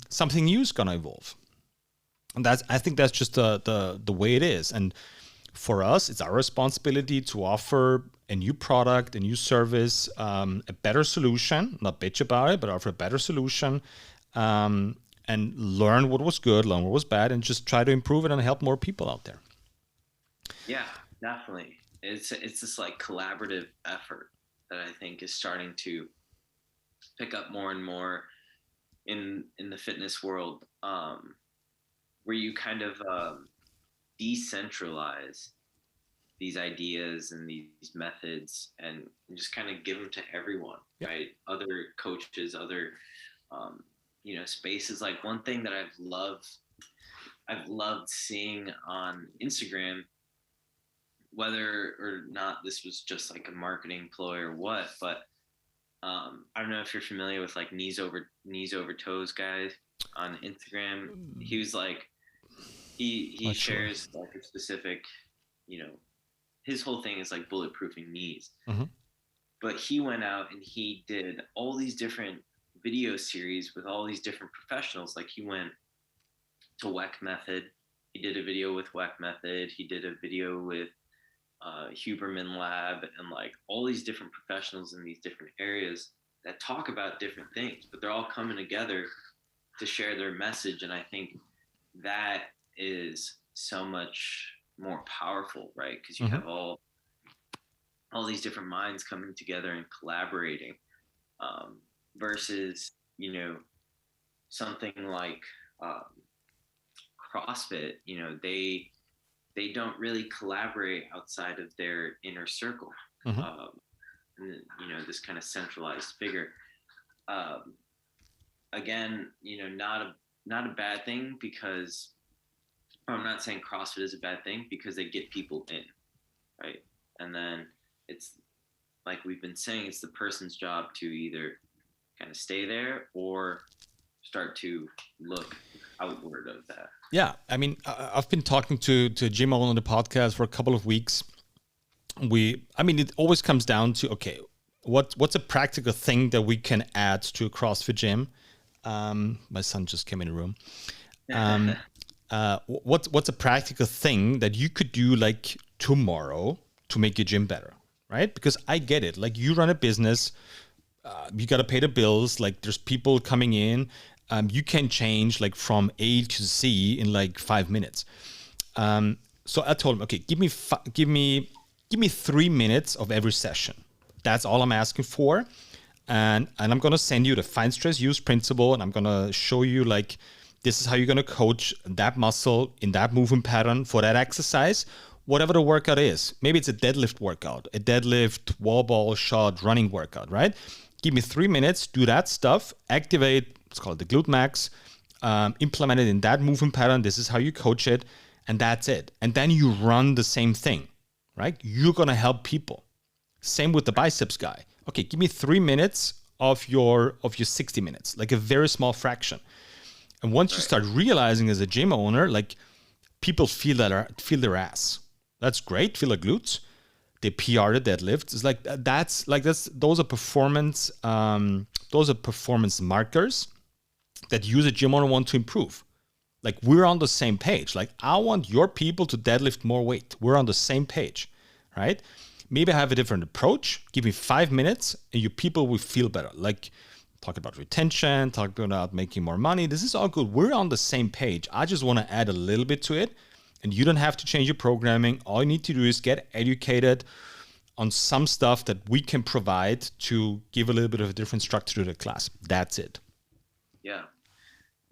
Something new is gonna evolve, and I think that's just the way it is. And for us, it's our responsibility to offer a new product, a new service, a better solution, not bitch about it, but offer a better solution, and learn what was good, learn what was bad, and just try to improve it and help more people out there. Yeah, definitely. It's this like collaborative effort that I think is starting to pick up more and more in the fitness world, where you kind of decentralize these ideas and these methods and just kind of give them to everyone, right? Other coaches, other, spaces. Like one thing that I've loved seeing on Instagram, whether or not this was just like a marketing ploy or what, but I don't know if you're familiar with like knees over toes guys on Instagram. He was like, he shares like a specific, his whole thing is like bulletproofing knees. Mm-hmm. But he went out and he did all these different video series with all these different professionals. Like he went to WEC Method. He did a video with WEC Method. He did a video with Huberman Lab, and like all these different professionals in these different areas that talk about different things, but they're all coming together to share their message. And I think that is so much more powerful, right? Because you have all these different minds coming together and collaborating, versus something like CrossFit. They don't really collaborate outside of their inner circle. And, this kind of centralized figure. Again, not a bad thing, because I'm not saying CrossFit is a bad thing, because they get people in, right? And then it's like we've been saying, it's the person's job to either kind of stay there or start to look outward of that. Yeah, I mean, I've been talking to Jim on the podcast for a couple of weeks. It always comes down to, okay, what's a practical thing that we can add to a CrossFit gym? My son just came in the room. What's a practical thing that you could do like tomorrow to make your gym better, right? Because I get it. Like you run a business, you got to pay the bills. Like there's people coming in. You can change like from A to Z in like 5 minutes. So I told him, okay, give me 3 minutes of every session. That's all I'm asking for. And I'm going to send you the fine stress use principle. And I'm going to show you like, this is how you're going to coach that muscle in that movement pattern for that exercise, whatever the workout is. Maybe it's a deadlift workout, a deadlift, wall ball, shot, running workout, right? Give me 3 minutes, do that stuff, activate, let's call it the glute max, implement it in that movement pattern. This is how you coach it, and that's it. And then you run the same thing, right? You're going to help people. Same with the biceps guy. Okay, give me 3 minutes of your 60 minutes, like a very small fraction. And once you start realizing as a gym owner, like people feel their ass. That's great. Feel the glutes. They PR the deadlifts. It's like those are performance. Those are performance markers that you as a gym owner want to improve. Like we're on the same page. Like I want your people to deadlift more weight. We're on the same page, right? Maybe I have a different approach. Give me 5 minutes, and your people will feel better. Like talk about retention, talk about making more money. This is all good. We're on the same page. I just want to add a little bit to it, and you don't have to change your programming. All you need to do is get educated on some stuff that we can provide to give a little bit of a different structure to the class. That's it. Yeah,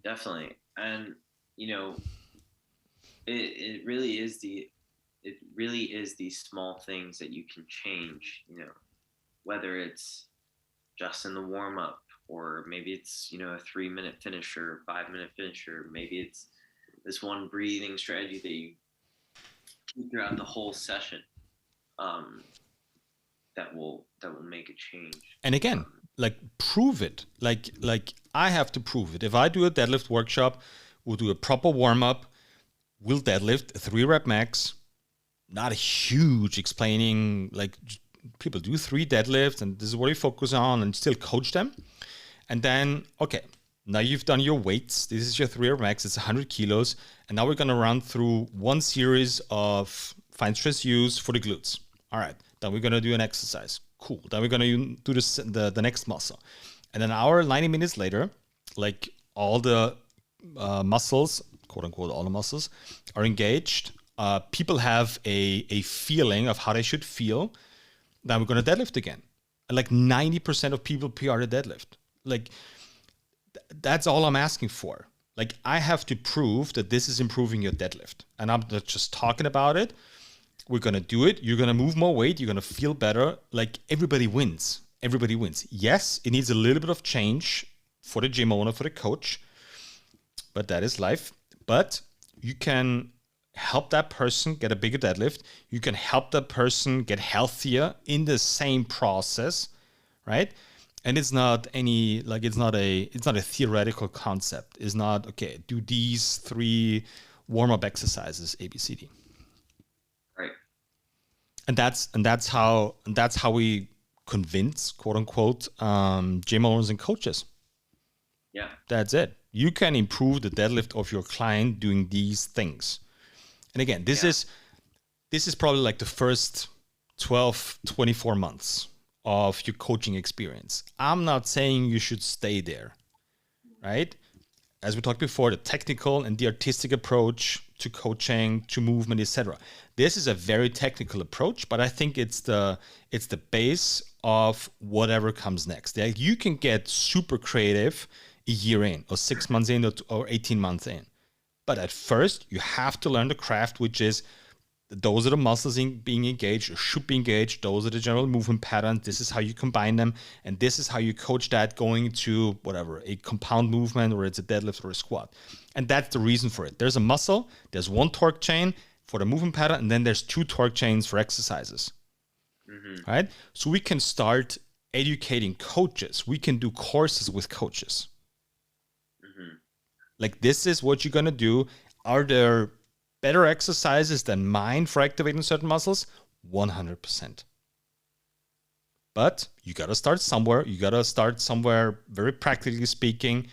definitely. And it really is the small things that you can change, whether it's just in the warm up, or maybe it's, a 3-minute finisher, 5-minute finisher. Maybe it's this one breathing strategy that you keep throughout the whole session. That will make a change. And again, like prove it. Like I have to prove it. If I do a deadlift workshop, we'll do a proper warm up. We'll deadlift a 3-rep max. Not a huge explaining, like people do 3 deadlifts and this is what you focus on, and still coach them. And then, okay, now you've done your weights. This is your 3-rep max. It's 100 kilos. And now we're going to run through one series of fine stress use for the glutes. All right. Then we're going to do an exercise. Cool. Then we're going to do the next muscle. And an hour, 90 minutes later, like all the muscles, quote unquote, all the muscles are engaged. People have a feeling of how they should feel. Then we're going to deadlift again. And like 90% of people PR a deadlift. Like that's all I'm asking for. Like I have to prove that this is improving your deadlift. And I'm not just talking about it. We're going to do it. You're going to move more weight. You're going to feel better. Like everybody wins. Everybody wins. Yes, it needs a little bit of change for the gym owner, for the coach, but that is life. But you can help that person get a bigger deadlift. You can help that person get healthier in the same process, right? And it's not any like it's not a theoretical concept. It's not okay. Do these 3 warm-up exercises A, B, C, D. Right. And that's how we convince, quote unquote, gym owners and coaches. Yeah. That's it. You can improve the deadlift of your client doing these things. And again, this is probably like the first 12, 24 months of your coaching experience. I'm not saying you should stay there, right? As we talked before, the technical and the artistic approach to coaching, to movement, etc. This is a very technical approach, but I think it's the base of whatever comes next. Like you can get super creative a year in, or 6 months in, or 18 months in. But at first, you have to learn the craft, which is those are the muscles being engaged or should be engaged. Those are the general movement patterns. This is how you combine them. And this is how you coach that going to whatever, a compound movement, or it's a deadlift or a squat. And that's the reason for it. There's a muscle, there's 1 torque chain for the movement pattern, and then there's 2 torque chains for exercises. Mm-hmm. Right? So we can start educating coaches. We can do courses with coaches. Mm-hmm. Like this is what you're going to do. Are there better exercises than mine for activating certain muscles? 100%. But you got to start somewhere. You got to start somewhere, very practically speaking.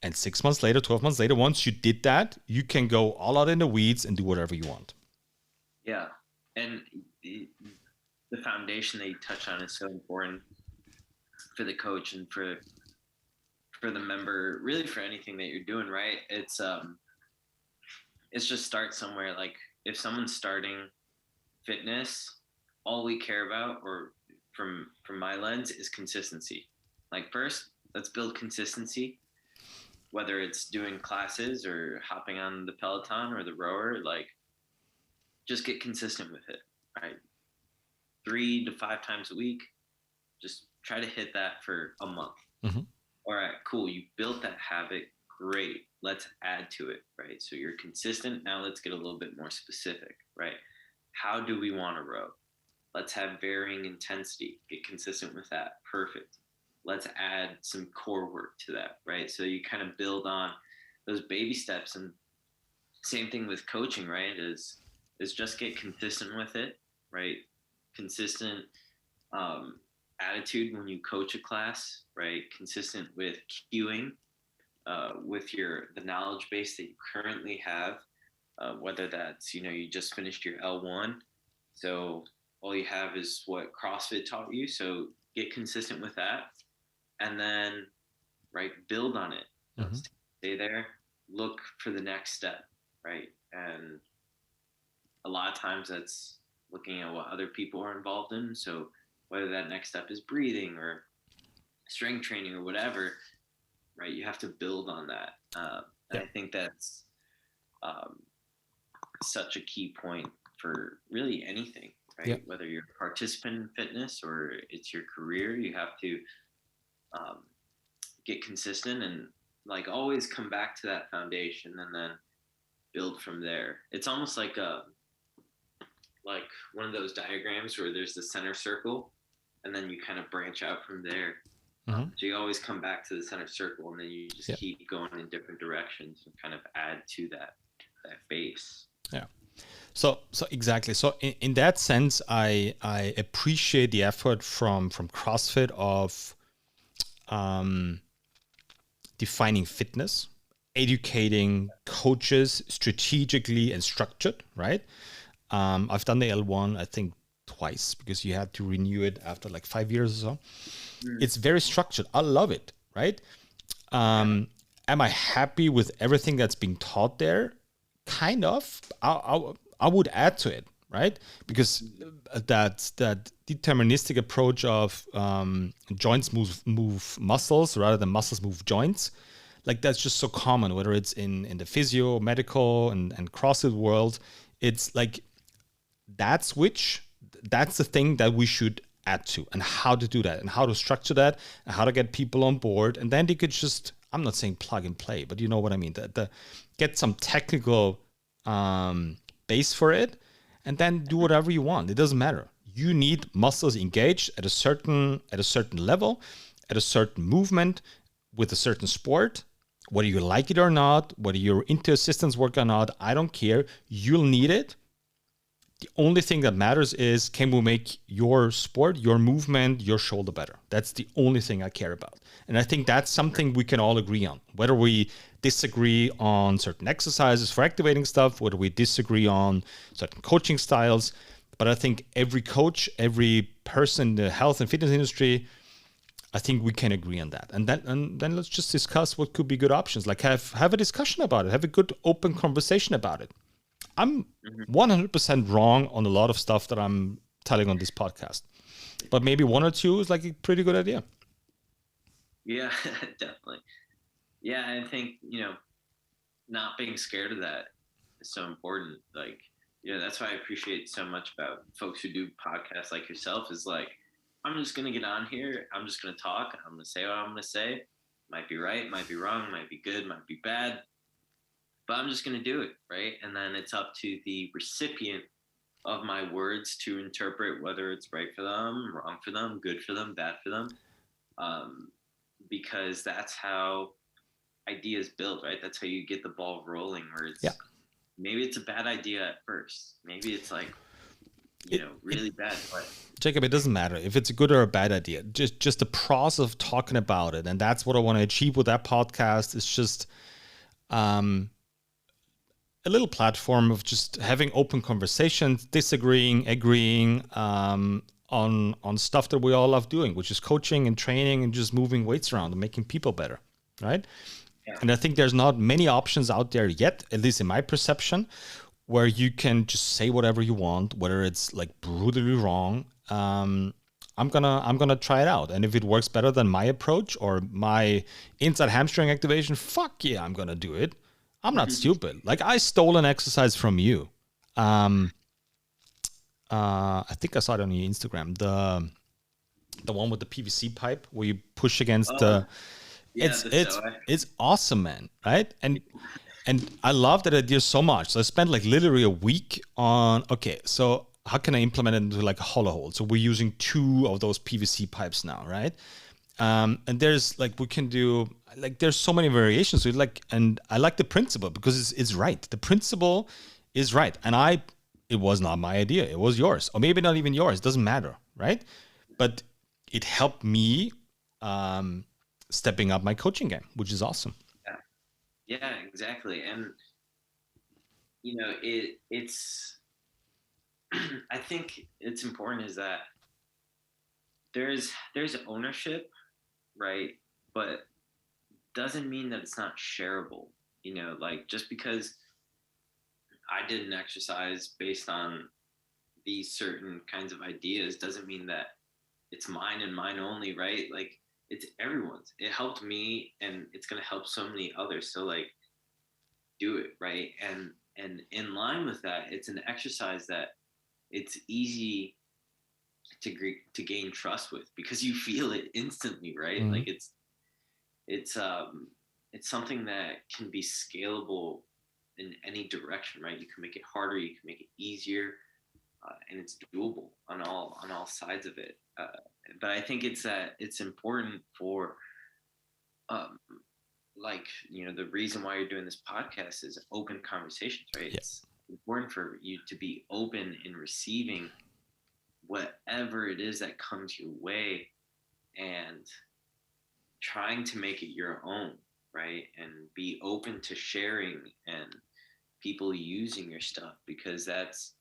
And 6 months later, 12 months later, once you did that, you can go all out in the weeds and do whatever you want. Yeah. And the foundation that you touch on is so important for the coach and for the member, really for anything that you're doing, right? It's just start somewhere. Like if someone's starting fitness, all we care about, or from my lens, is consistency. Like first, let's build consistency, whether it's doing classes or hopping on the Peloton or the rower, like just get consistent with it, right? 3 to 5 times a week, just try to hit that for a month. Mm-hmm. All right, cool. You built that habit. Great. Let's add to it, right? So you're consistent. Now let's get a little bit more specific, right? How do we want to row? Let's have varying intensity. Get consistent with that. Perfect. Let's add some core work to that, right? So you kind of build on those baby steps. And same thing with coaching, right? Is just get consistent with it, right? Consistent attitude when you coach a class, right? Consistent with cueing, with the knowledge base that you currently have, whether that's, you just finished your L1. So all you have is what CrossFit taught you. So get consistent with that. And then, right, build on it. Mm-hmm. Stay there, look for the next step, right? And a lot of times that's looking at what other people are involved in. So whether that next step is breathing or strength training or whatever, right, you have to build on that. And I think that's such a key point for really anything, right? Yeah. Whether you're a participant in fitness or it's your career, you have to get consistent and like always come back to that foundation and then build from there. It's almost like one of those diagrams where there's the center circle and then you kind of branch out from there. Mm-hmm. So you always come back to the center circle and then you just keep going in different directions and kind of add to that base. Yeah. So exactly. So in that sense, I appreciate the effort from CrossFit of defining fitness, educating coaches strategically and structured, right? I've done the L1, I think twice because you had to renew it after like 5 years or so. It's very structured. I love it, right? Am I happy with everything that's being taught there? Kind of. I would add to it, right? Because that deterministic approach of joints move muscles rather than muscles move joints, like that's just so common, whether it's in the physio, medical, and CrossFit world. It's like that's the thing that we should add to, and how to do that, and how to structure that, and how to get people on board. And then they could just, I'm not saying plug and play, but you know what I mean, the get some technical base for it, and then do whatever you want. It doesn't matter. You need muscles engaged at a certain level, at a certain movement, with a certain sport. Whether you like it or not, whether you're into assistance work or not, I don't care. You'll need it. The only thing that matters is, can we make your sport, your movement, your shoulder better? That's the only thing I care about. And I think that's something we can all agree on. Whether we disagree on certain exercises for activating stuff, whether we disagree on certain coaching styles, but I think every coach, every person in the health and fitness industry, I think we can agree on that. And then let's just discuss what could be good options. Like have a discussion about it. Have a good open conversation about it. I'm 100% wrong on a lot of stuff that I'm telling on this podcast, but maybe one or two is like a pretty good idea. Yeah, definitely. Yeah, I think, not being scared of that is so important. Like, that's why I appreciate so much about folks who do podcasts like yourself, is like, I'm just going to get on here. I'm just going to talk. I'm going to say what I'm going to say. Might be right, might be wrong, might be good, might be bad. But I'm just going to do it, right? And then it's up to the recipient of my words to interpret whether it's right for them, wrong for them, good for them, bad for them. Because that's how ideas build, right? That's how you get the ball rolling, where it's maybe it's a bad idea at first. Maybe it's like, really bad. But Jacob, it doesn't matter if it's a good or a bad idea. Just the process of talking about it. And that's what I want to achieve with that podcast. It's just a little platform of just having open conversations, disagreeing, agreeing on stuff that we all love doing, which is coaching and training and just moving weights around and making people better, right? Yeah. And I think there's not many options out there yet, at least in my perception, where you can just say whatever you want, whether it's like brutally wrong. I'm gonna try it out, and if it works better than my approach or my inside hamstring activation, fuck yeah, I'm gonna do it. I'm not stupid. Like, I stole an exercise from you. I think I saw it on your Instagram. The one with the PVC pipe where you push against it's awesome, man. Right? And I love that idea so much. So I spent like literally a week on, okay, so how can I implement it into like a hollow hold? So we're using 2 of those PVC pipes now, right? And there's like, we can do like, there's so many variations. So and I like the principle because it's right. The principle is right. And it was not my idea. It was yours, or maybe not even yours. It doesn't matter. Right. But it helped me stepping up my coaching game, which is awesome. Yeah, exactly. And, it's, I think it's important is that there's ownership, right? But doesn't mean that it's not shareable. Like, just because I did an exercise based on these certain kinds of ideas doesn't mean that it's mine and mine only, right? Like, it's everyone's. It helped me, and it's going to help so many others. So like, do it, right? And in line with that, it's an exercise that it's easy to gain trust with, because you feel it instantly, right? Mm-hmm. Like, it's something that can be scalable in any direction, right? You can make it harder, you can make it easier, and it's doable on all sides of it. But I think it's important for, the reason why you're doing this podcast is open conversations, right? Yeah. It's important for you to be open in receiving whatever it is that comes your way, and trying to make it your own, right? And be open to sharing and people using your stuff, because that's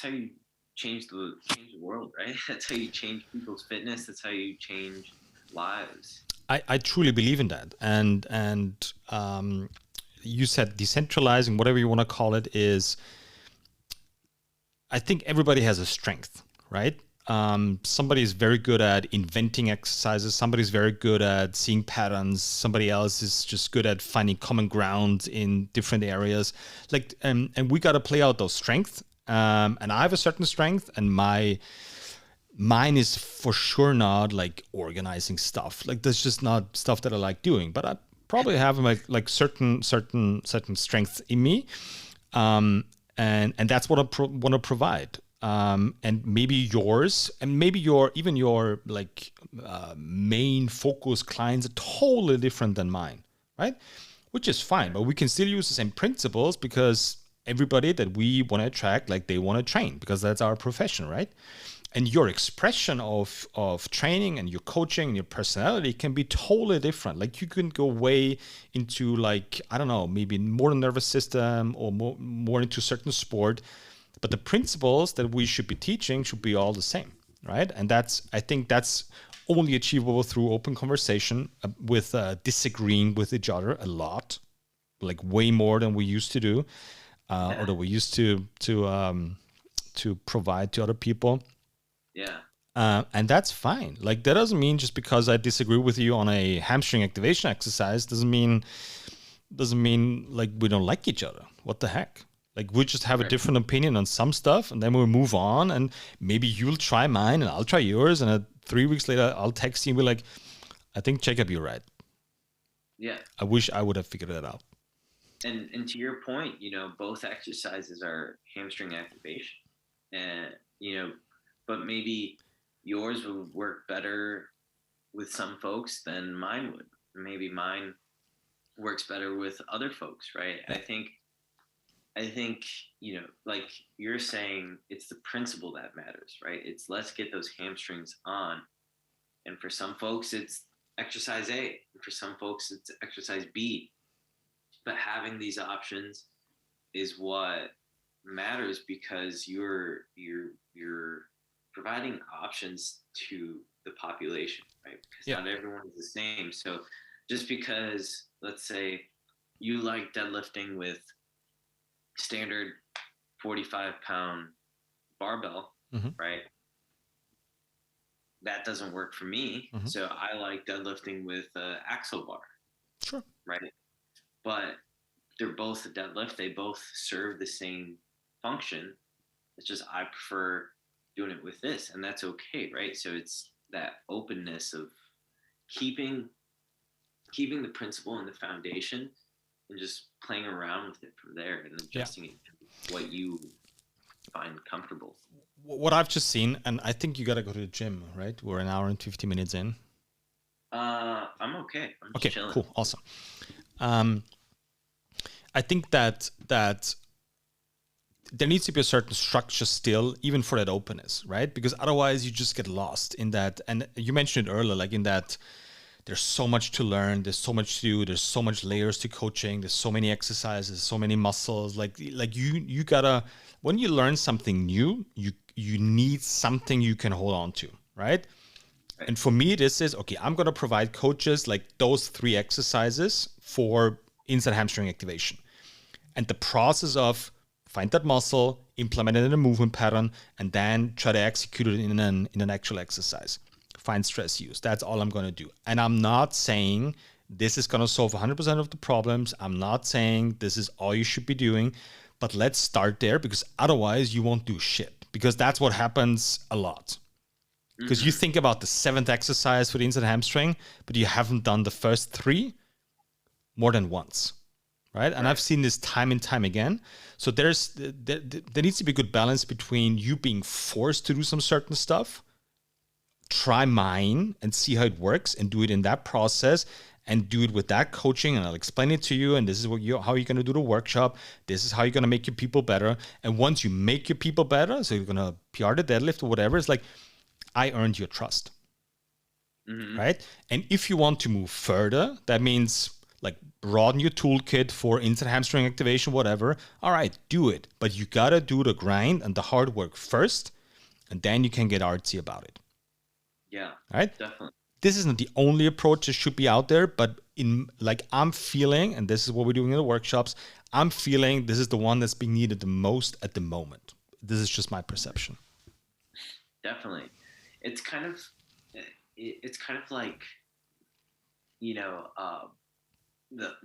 how you change the world, right? That's how you change people's fitness. That's how you change lives. I truly believe in that. And you said decentralizing, whatever you want to call it, is, I think everybody has a strength, right? Somebody is very good at inventing exercises. Somebody's very good at seeing patterns. Somebody else is just good at finding common ground in different areas. Like, and we got to play out those strengths. And I have a certain strength, and mine is for sure not like organizing stuff. Like that's just not stuff that I like doing. But I probably have like certain strengths in me, and that's what I want to provide. And maybe yours, and maybe your like main focus clients are totally different than mine, right? Which is fine, but we can still use the same principles because everybody that we want to attract, like they want to train because that's our profession, right? And your expression of training and your coaching and your personality can be totally different. Like you can go way into like, I don't know, maybe more nervous system or more into certain sport, but the principles that we should be teaching should be all the same, right? And I think that's only achievable through open conversation with disagreeing with each other a lot, like way more than we used to do, or that we used to provide to other people. Yeah. And that's fine. Like that doesn't mean just because I disagree with you on a hamstring activation exercise doesn't mean like we don't like each other. What the heck? Like we just have a different opinion on some stuff, and then we'll move on. And maybe you'll try mine, and I'll try yours. And 3 weeks later, I'll text you and be like, "I think Jacob, you're right. Yeah. I wish I would have figured it out." And to your point, both exercises are hamstring activation, and but maybe yours would work better with some folks than mine would. Maybe mine works better with other folks, right? Yeah. I think, like you're saying, it's the principle that matters, right? It's let's get those hamstrings on. And for some folks, it's exercise A. And for some folks, it's exercise B. But having these options is what matters because you're providing options to the population, right? Because not everyone is the same. So just because, let's say, you like deadlifting with standard 45-pound barbell, right? That doesn't work for me. So I like deadlifting with axle bar. Sure. Right. But they're both a deadlift. They both serve the same function. It's just I prefer doing it with this, and that's okay, right? So it's that openness of keeping the principle and the foundation and just playing around with it from there and adjusting it to what you find comfortable. What I've just seen, and I think you got to go to the gym, right? We're an hour and 50 minutes in. I'm okay. I'm just chilling. Cool. Awesome. I think that there needs to be a certain structure still, even for that openness, right? Because otherwise you just get lost in that. And you mentioned it earlier, like in that there's so much to learn, there's so much to do, there's so much layers to coaching, there's so many exercises, so many muscles. Like you gotta, when you learn something new, you need something you can hold on to, right? And for me, this is, okay, I'm going to provide coaches like those 3 exercises for inside hamstring activation. And the process of find that muscle, implement it in a movement pattern, and then try to execute it in an actual exercise. Find stress use. That's all I'm going to do. And I'm not saying this is going to solve 100% of the problems. I'm not saying this is all you should be doing. But let's start there, because otherwise you won't do shit. Because that's what happens a lot. Because you think about the 7th exercise for the inside hamstring, but you haven't done the first 3 more than once, right? And I've seen this time and time again. So there needs to be a good balance between you being forced to do some certain stuff, try mine and see how it works, and do it in that process, and do it with that coaching, and I'll explain it to you, and this is how you're going to do the workshop. This is how you're going to make your people better. And once you make your people better, so you're going to PR the deadlift or whatever, it's like, I earned your trust, right? And if you want to move further, that means like broaden your toolkit for inside hamstring activation, whatever. All right, do it. But you got to do the grind and the hard work first, and then you can get artsy about it. Yeah, right? Definitely. This isn't the only approach that should be out there, but I'm feeling, and this is what we're doing in the workshops, I'm feeling this is the one that's being needed the most at the moment. This is just my perception. Definitely. It's kind of like, the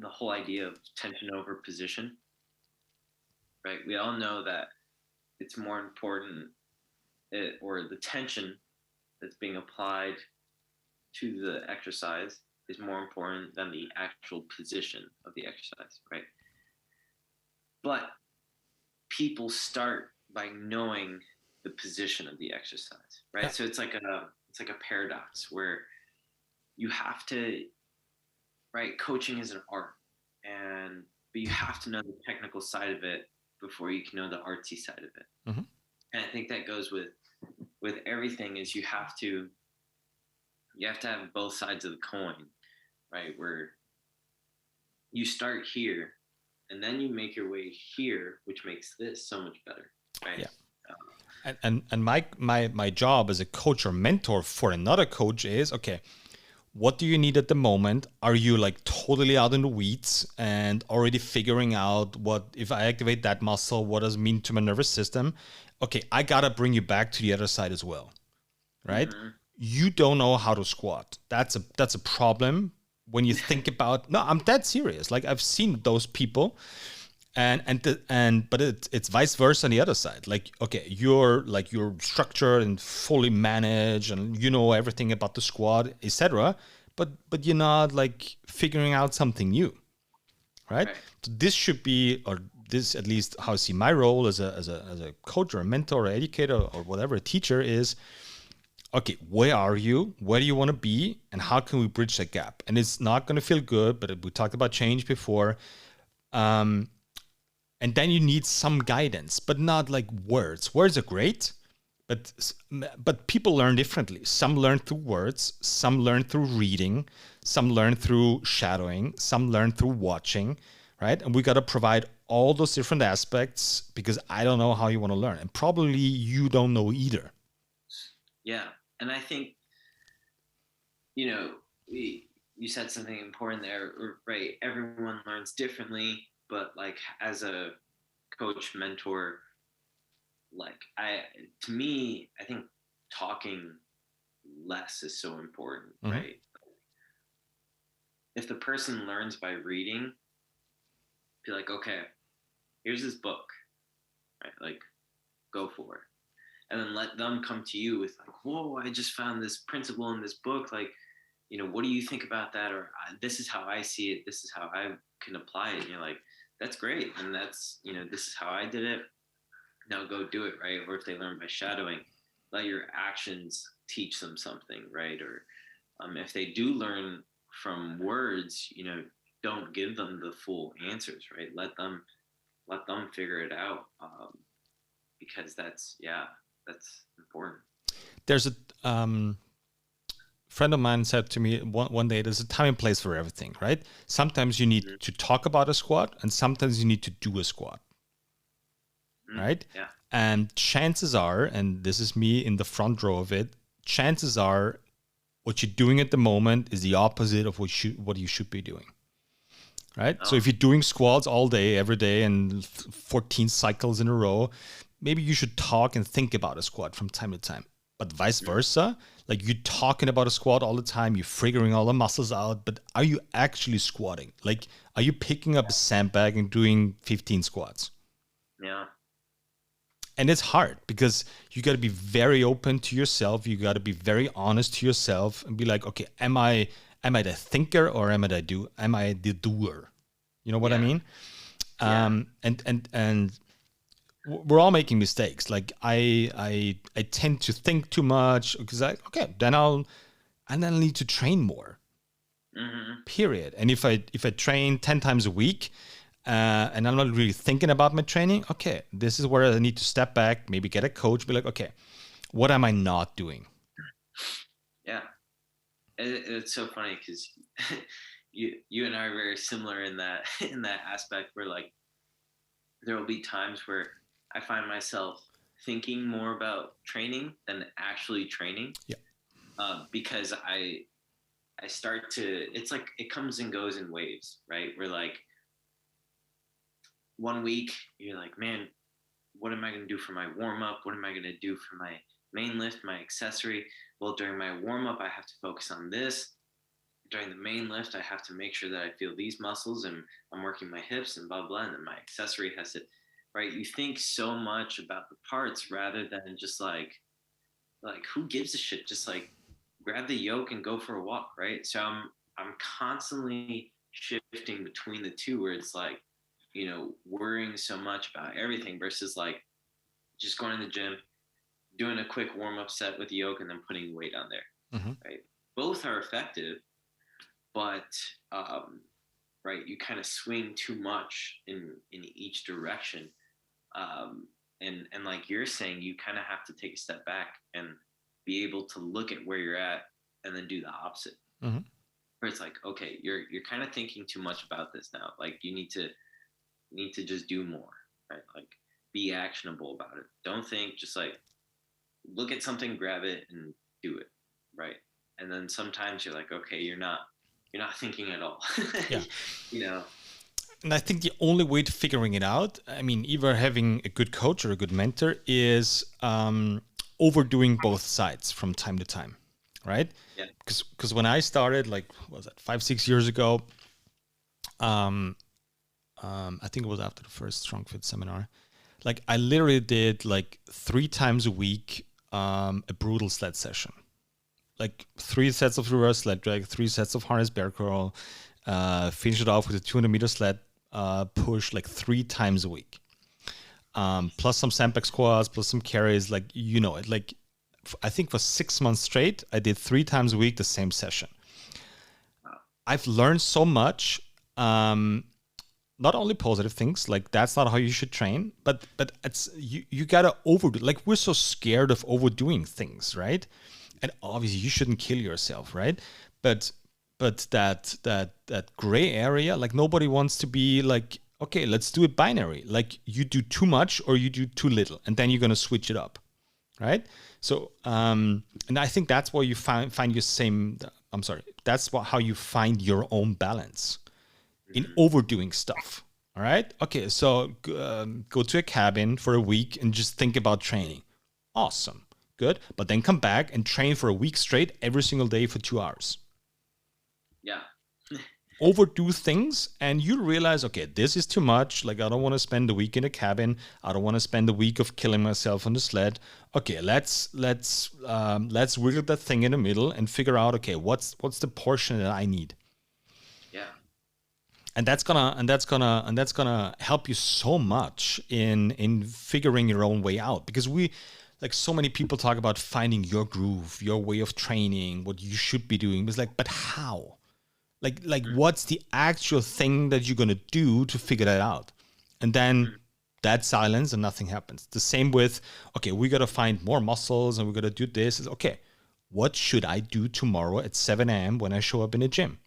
whole idea of tension over position, right? We all know that it's more important, or the tension that's being applied to the exercise is more important than the actual position of the exercise, right? But people start by knowing the position of the exercise, right? Yeah. So it's like a paradox where you have to, right? Coaching is an art, and but you have to know the technical side of it before you can know the artsy side of it. Mhm. And I think that goes with everything, is you have to have both sides of the coin, right? Where you start here and then you make your way here, which makes this so much better, right? Yeah. And my job as a coach or mentor for another coach is, okay, what do you need at the moment? Are you like totally out in the weeds and already figuring out what, if I activate that muscle, what does it mean to my nervous system? Okay, I gotta bring you back to the other side as well, right? Mm-hmm. You don't know how to squat. That's a problem when you think about. No, I'm dead serious. Like I've seen those people, but it's vice versa on the other side. Like, okay, you're structured and fully managed and you know everything about the squad, etc., but you're not like figuring out something new, right? Right. So this should be, or this at least how I see my role as a coach or a mentor or educator or whatever, a teacher is, okay, where are you? Where do you want to be? And how can we bridge that gap? And it's not going to feel good, but we talked about change before. And then you need some guidance, but not like words. Words are great, but people learn differently. Some learn through words, some learn through reading, some learn through shadowing, some learn through watching, right? And we got to provide all those different aspects because I don't know how you want to learn, and probably you don't know either. Yeah. And I think, you know, you said something important there, right? Everyone learns differently, but like as a coach, mentor, like to me, I think talking less is so important, Mm-hmm. right? If the person learns by reading, be like, okay, here's this book, right? Like, go for it. And then let them come to you with like, whoa, I just found this principle in this book. Like, what do you think about that? Or this is how I see it. This is how I can apply it. And you're like, that's great. And this is how I did it. Now go do it, right? Or if they learn by shadowing, let your actions teach them something, right? Or if they do learn from words, don't give them the full answers, right? Let them figure it out, because that's important. There's a friend of mine said to me one day, there's a time and place for everything, right? Sometimes you need Mm-hmm. to talk about a squat and sometimes you need to do a squat, right? Yeah. And chances are, and this is me in the front row of it, chances are what you're doing at the moment is the opposite of what you should be doing, right? So Oh. if you're doing squats all day, every day, and 14 cycles in a row, maybe you should talk and think about a squat from time to time. But vice versa, like you're talking about a squat all the time, you're figuring all the muscles out, but are you actually squatting? Like, are you picking up a sandbag and doing 15 squats? Yeah. And it's hard because you got to be very open to yourself. You got to be very honest to yourself and be like, okay, am I the thinker or am I the doer? You know what I Yeah. mean? Yeah. And we're all making mistakes. Like I tend to think too much because then I'll need to train more. Mm-hmm. Period. And if I train 10 times a week, and I'm not really thinking about my training, okay, this is where I need to step back, maybe get a coach, be like, okay, what am I not doing? Yeah. It's so funny because you and I are very similar in that in that aspect, where like there will be times where I find myself thinking more about training than actually training. Yeah. Because I start to, it's like it comes and goes in waves, right? Where like one week you're like, man, what am I going to do for my warm up? What am I going to do for my main lift, my accessory? Well, during my warm up, I have to focus on this. During the main lift, I have to make sure that I feel these muscles and I'm working my hips and blah, blah. And then my accessory has to. right? You think so much about the parts rather than just like who gives a shit? Just like grab the yoke and go for a walk, right? So I'm constantly shifting between the two where it's like, worrying so much about everything versus like just going to the gym, doing a quick warm up set with the yoke and then putting weight on there, Mm-hmm. right? Both are effective, but right, you kind of swing too much in each direction. And like you're saying, you kind of have to take a step back and be able to look at where you're at and then do the opposite. Mm-hmm. Where it's like, okay, you're kind of thinking too much about this now. Like you need to just do more, right? Like be actionable about it. Don't think, just like look at something, grab it and do it, right? And then sometimes you're like, okay, you're not thinking at all. Yeah. you know And I think the only way to figuring it out, I mean, either having a good coach or a good mentor, is overdoing both sides from time to time, right? yeah. Because when I started, like, what was that, 5-6 years ago, I think it was after the first Strong Fit seminar, like I literally did like 3 times a week a brutal sled session, like 3 sets of reverse sled drag, 3 sets of harness bear curl, finish it off with a 200-meter sled push like 3 times a week, plus some sandbag squats, plus some carries, like it. Like I think for 6 months straight, I did 3 times a week the same session. I've learned so much. Not only positive things, like that's not how you should train, but it's you gotta overdo. Like we're so scared of overdoing things, right? And obviously you shouldn't kill yourself, right? But that gray area, like nobody wants to be like, okay, let's do it binary. Like you do too much or you do too little, and then you're gonna switch it up, right? So and I think that's where you find your same. I'm sorry, that's how you find your own balance in overdoing stuff. All right. Okay. So go to a cabin for a week and just think about training. Awesome. Good. But then come back and train for a week straight every single day for 2 hours. Yeah. Overdo things and you realize, okay, this is too much. Like I don't want to spend a week in a cabin. I don't want to spend a week of killing myself on the sled. Okay, let's wiggle that thing in the middle and figure out, okay, what's the portion that I need. Yeah. And that's gonna help you so much in figuring your own way out, because we, like, so many people talk about finding your groove, your way of training, what you should be doing. It's like, but how? Like what's the actual thing that you're gonna do to figure that out? And then that silence and nothing happens. The same with, okay, we gotta find more muscles and we gotta do this. It's okay, what should I do tomorrow at 7 a.m. when I show up in the gym?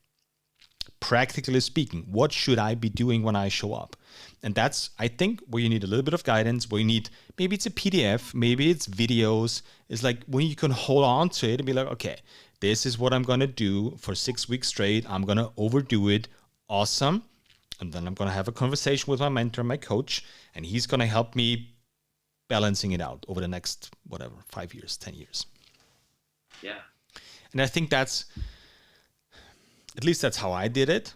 Practically speaking, what should I be doing when I show up? And that's, I think, where you need a little bit of guidance, where you need, maybe it's a PDF, maybe it's videos. It's like when you can hold on to it and be like, okay, this is what I'm going to do for 6 weeks straight. I'm going to overdo it. Awesome. And then I'm going to have a conversation with my mentor, my coach, and he's going to help me balancing it out over the next, whatever, 5 years, 10 years. Yeah. And I think that's, at least that's how I did it.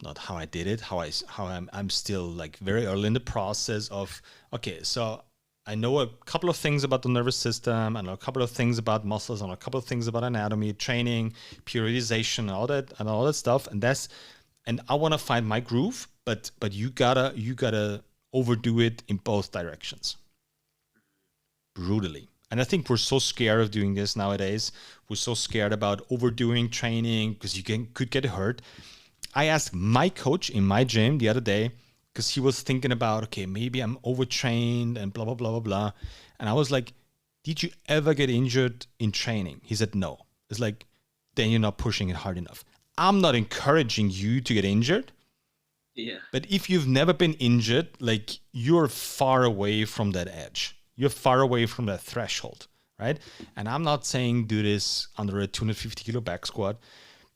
Not how I did it, how I'm still like very early in the process of, okay, so I know a couple of things about the nervous system, I know a couple of things about muscles, I know a couple of things about anatomy, training, periodization, all that stuff, and I want to find my groove, but you gotta overdo it in both directions, brutally. And I think we're so scared of doing this nowadays. We're so scared about overdoing training because you could get hurt. I asked my coach in my gym the other day, because he was thinking about, okay, maybe I'm overtrained and blah, blah, blah, blah, blah. And I was like, did you ever get injured in training? He said, no. It's like, then you're not pushing it hard enough. I'm not encouraging you to get injured. Yeah. But if you've never been injured, like you're far away from that edge. You're far away from that threshold, right? And I'm not saying do this under a 250 kilo back squat,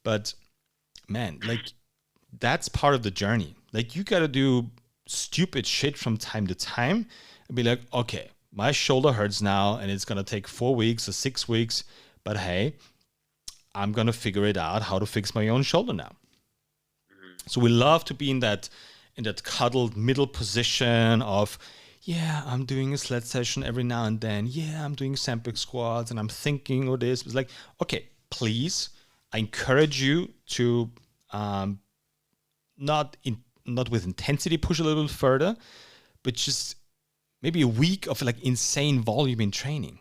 but man, like that's part of the journey. Like you got to do stupid shit from time to time and be like, okay, my shoulder hurts now and it's going to take 4 weeks or 6 weeks, but hey, I'm going to figure it out how to fix my own shoulder now. So we love to be in that in that cuddled middle position of, yeah, I'm doing a sled session every now and then. Yeah, I'm doing Sampic squats and I'm thinking of this. It's like, okay, please, I encourage you to not with intensity push a little further, but just maybe a week of like insane volume in training.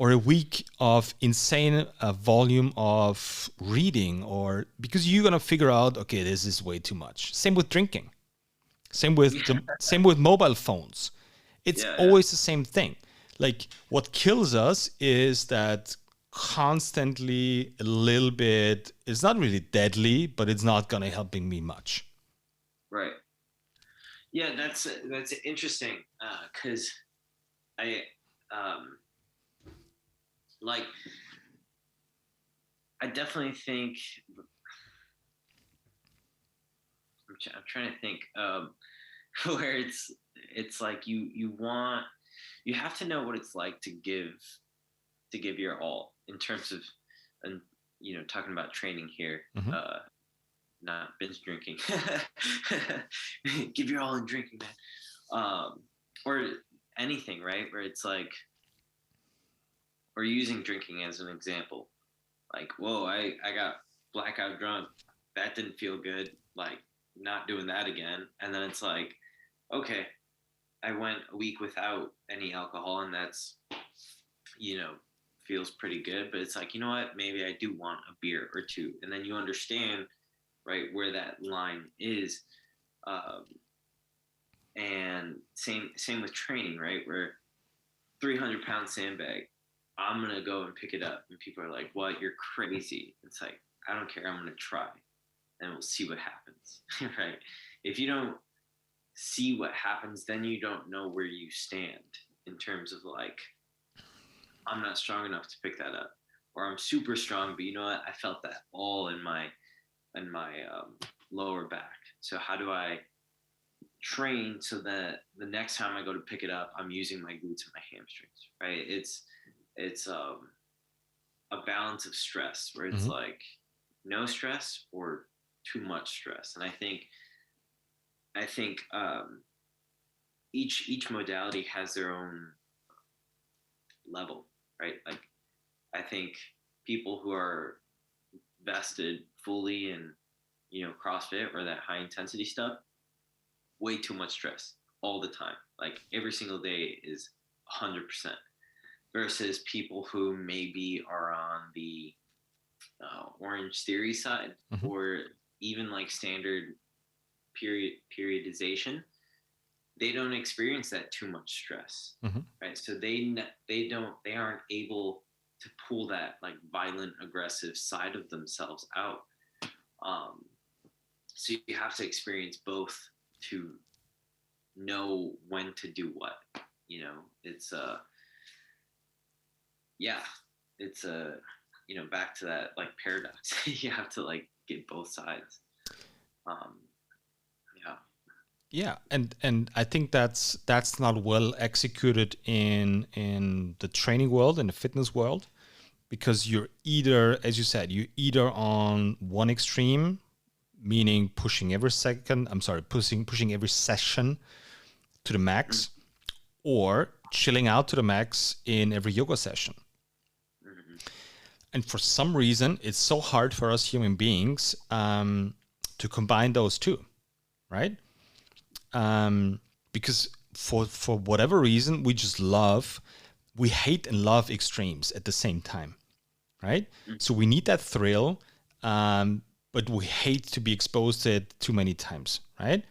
Or a week of insane volume of reading, or because you're gonna figure out, okay, this is way too much. Same with drinking. Same with mobile phones. It's always the same thing. Like what kills us is that constantly a little bit. It's not really deadly, but it's not gonna helping me much. Right. Yeah, that's interesting because I like I definitely think I'm trying to think where it's like you have to know what it's like to give your all in terms of, and talking about training here, not binge drinking. Give your all in drinking, man. Or anything, right? Where it's like, or using drinking as an example. Like, whoa, I got blackout drunk. That didn't feel good. Like, not doing that again. And then it's like, okay, I went a week without any alcohol, and that's, feels pretty good. But it's like, you know what? Maybe I do want a beer or two. And then you understand, right, where that line is. And same with training, right? Where 300-pound sandbag, I'm going to go and pick it up. And people are like, what? You're crazy. It's like, I don't care. I'm going to try. And we'll see what happens, right? If you don't see what happens, then you don't know where you stand in terms of like, I'm not strong enough to pick that up. Or I'm super strong, but you know what? I felt that all in my lower back. So how do I train so that the next time I go to pick it up, I'm using my glutes and my hamstrings, right? It's a balance of stress where it's like no stress or too much stress. And I think each modality has their own level, right? Like I think people who are vested fully in CrossFit or that high intensity stuff, way too much stress all the time. Like every single day is 100%. Versus people who maybe are on the Orange Theory side, or even like standard periodization, they don't experience that too much stress, right? So they aren't able to pull that like violent, aggressive side of themselves out. So you have to experience both to know when to do what. It's it's back to that like paradox. You have to like get both sides. Yeah, and I think that's not well executed in the training world, in the fitness world, because you're either, as you said, you're either on one extreme, meaning pushing every every session to the max, or chilling out to the max in every yoga session. And for some reason, it's so hard for us human beings to combine those two, right? Because for whatever reason, we hate and love extremes at the same time, right? So we need that thrill, but we hate to be exposed to it too many times, right?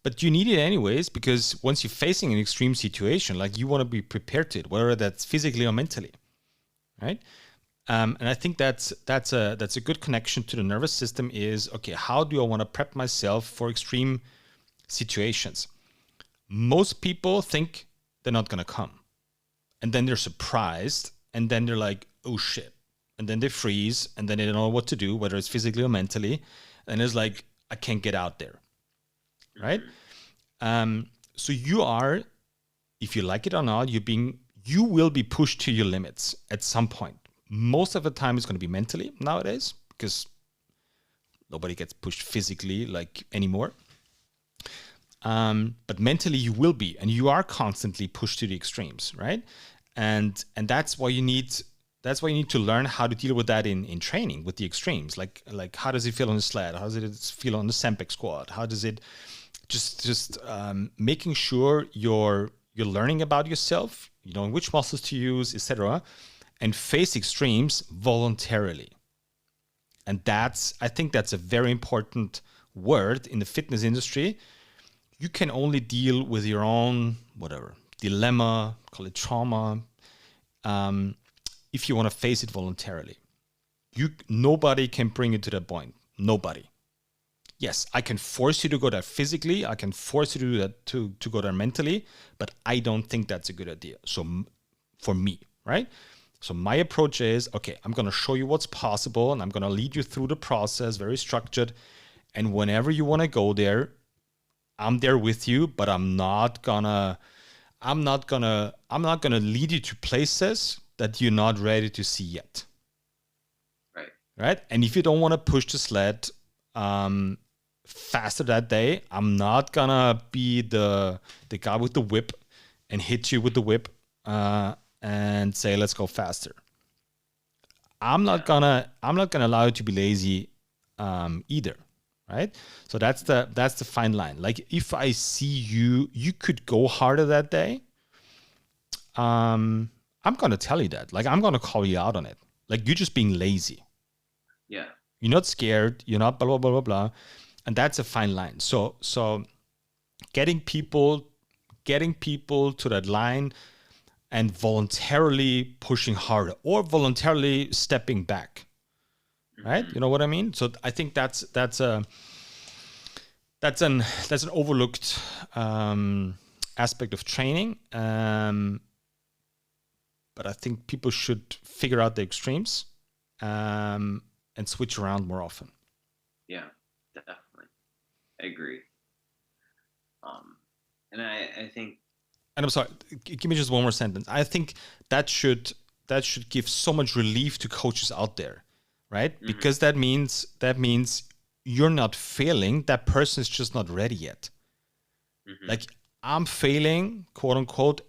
But you need it anyways, because once you're facing an extreme situation, like you want to be prepared to it, whether that's physically or mentally, right? And I think that's a good connection to the nervous system. Is okay. How do I want to prep myself for extreme situations? Most people think they're not gonna come, and then they're surprised, and then they're like, "Oh shit!" And then they freeze, and then they don't know what to do, whether it's physically or mentally, and it's like, "I can't get out there." Right? So you are, if you like it or not, you will be pushed to your limits at some point. Most of the time, it's going to be mentally nowadays, because Nobody gets pushed physically like anymore. But mentally you will be, and you are constantly pushed to the extremes, right? And that's why you need to learn how to deal with that in training with the extremes. Like how does it feel on the sled? How does it feel on the Sempex squat? How does it just making sure you're learning about yourself, you know which muscles to use, etc., and face extremes voluntarily. And I think that's a very important word in the fitness industry. You can only deal with your own whatever dilemma, call it trauma, if you want to face it voluntarily. Nobody can bring you to that point. Nobody. Yes, I can force you to go there physically. I can force you to do that to go there mentally, but I don't think that's a good idea. So for me, right? So my approach is, okay, I'm going to show you what's possible, and I'm going to lead you through the process, very structured. And whenever you want to go there, I'm there with you, but I'm not gonna lead you to places that you're not ready to see yet. Right? And if you don't want to push the sled faster that day, I'm not gonna be the guy with the whip and hit you with the whip and say, let's go faster. I'm not gonna allow you to be lazy either. Right? So that's the fine line. Like if I see you could go harder that day, I'm gonna tell you that. Like I'm gonna call you out on it. Like you're just being lazy. Yeah. You're not scared. You're not blah blah blah blah blah, and that's a fine line. So getting people to that line and voluntarily pushing harder or voluntarily stepping back. Right? You know what I mean? So I think that's an overlooked aspect of training. But I think people should figure out the extremes and switch around more often. Yeah, definitely. I agree. And I think. And I'm sorry, give me just one more sentence. I think that should give so much relief to coaches out there, right? Mm-hmm. Because that means you're not failing. That person is just not ready yet. Mm-hmm. Like I'm failing, quote unquote,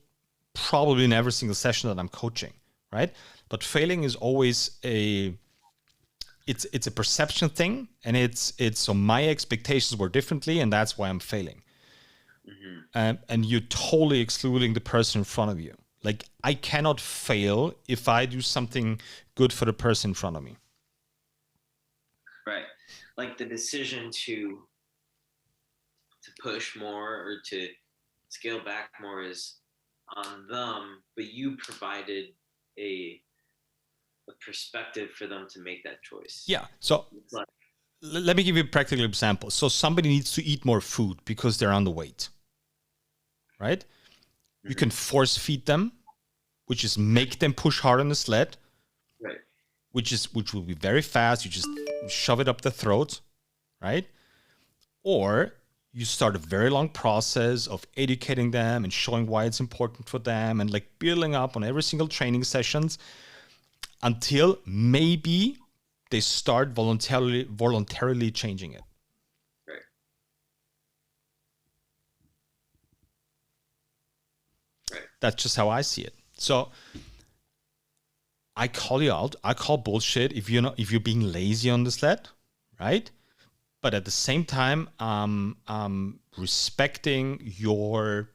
probably in every single session that I'm coaching, right? But failing is always it's a perception thing, and it's so my expectations were differently, and that's why I'm failing. Mm-hmm. And you're totally excluding the person in front of you. Like I cannot fail if I do something good for the person in front of me. Right. Like the decision to push more or to scale back more is on them, but you provided a perspective for them to make that choice. Yeah. So let me give you a practical example. So somebody needs to eat more food because they're underweight, right? Mm-hmm. You can force feed them, which is make them push hard on the sled, right? Which will be very fast. You just shove it up the throat, right? Or you start a very long process of educating them and showing why it's important for them and like building up on every single training sessions until maybe they start voluntarily changing it. Right. Right. That's just how I see it. So I call you out. I call bullshit if you're being lazy on the sled, right? But at the same time, respecting your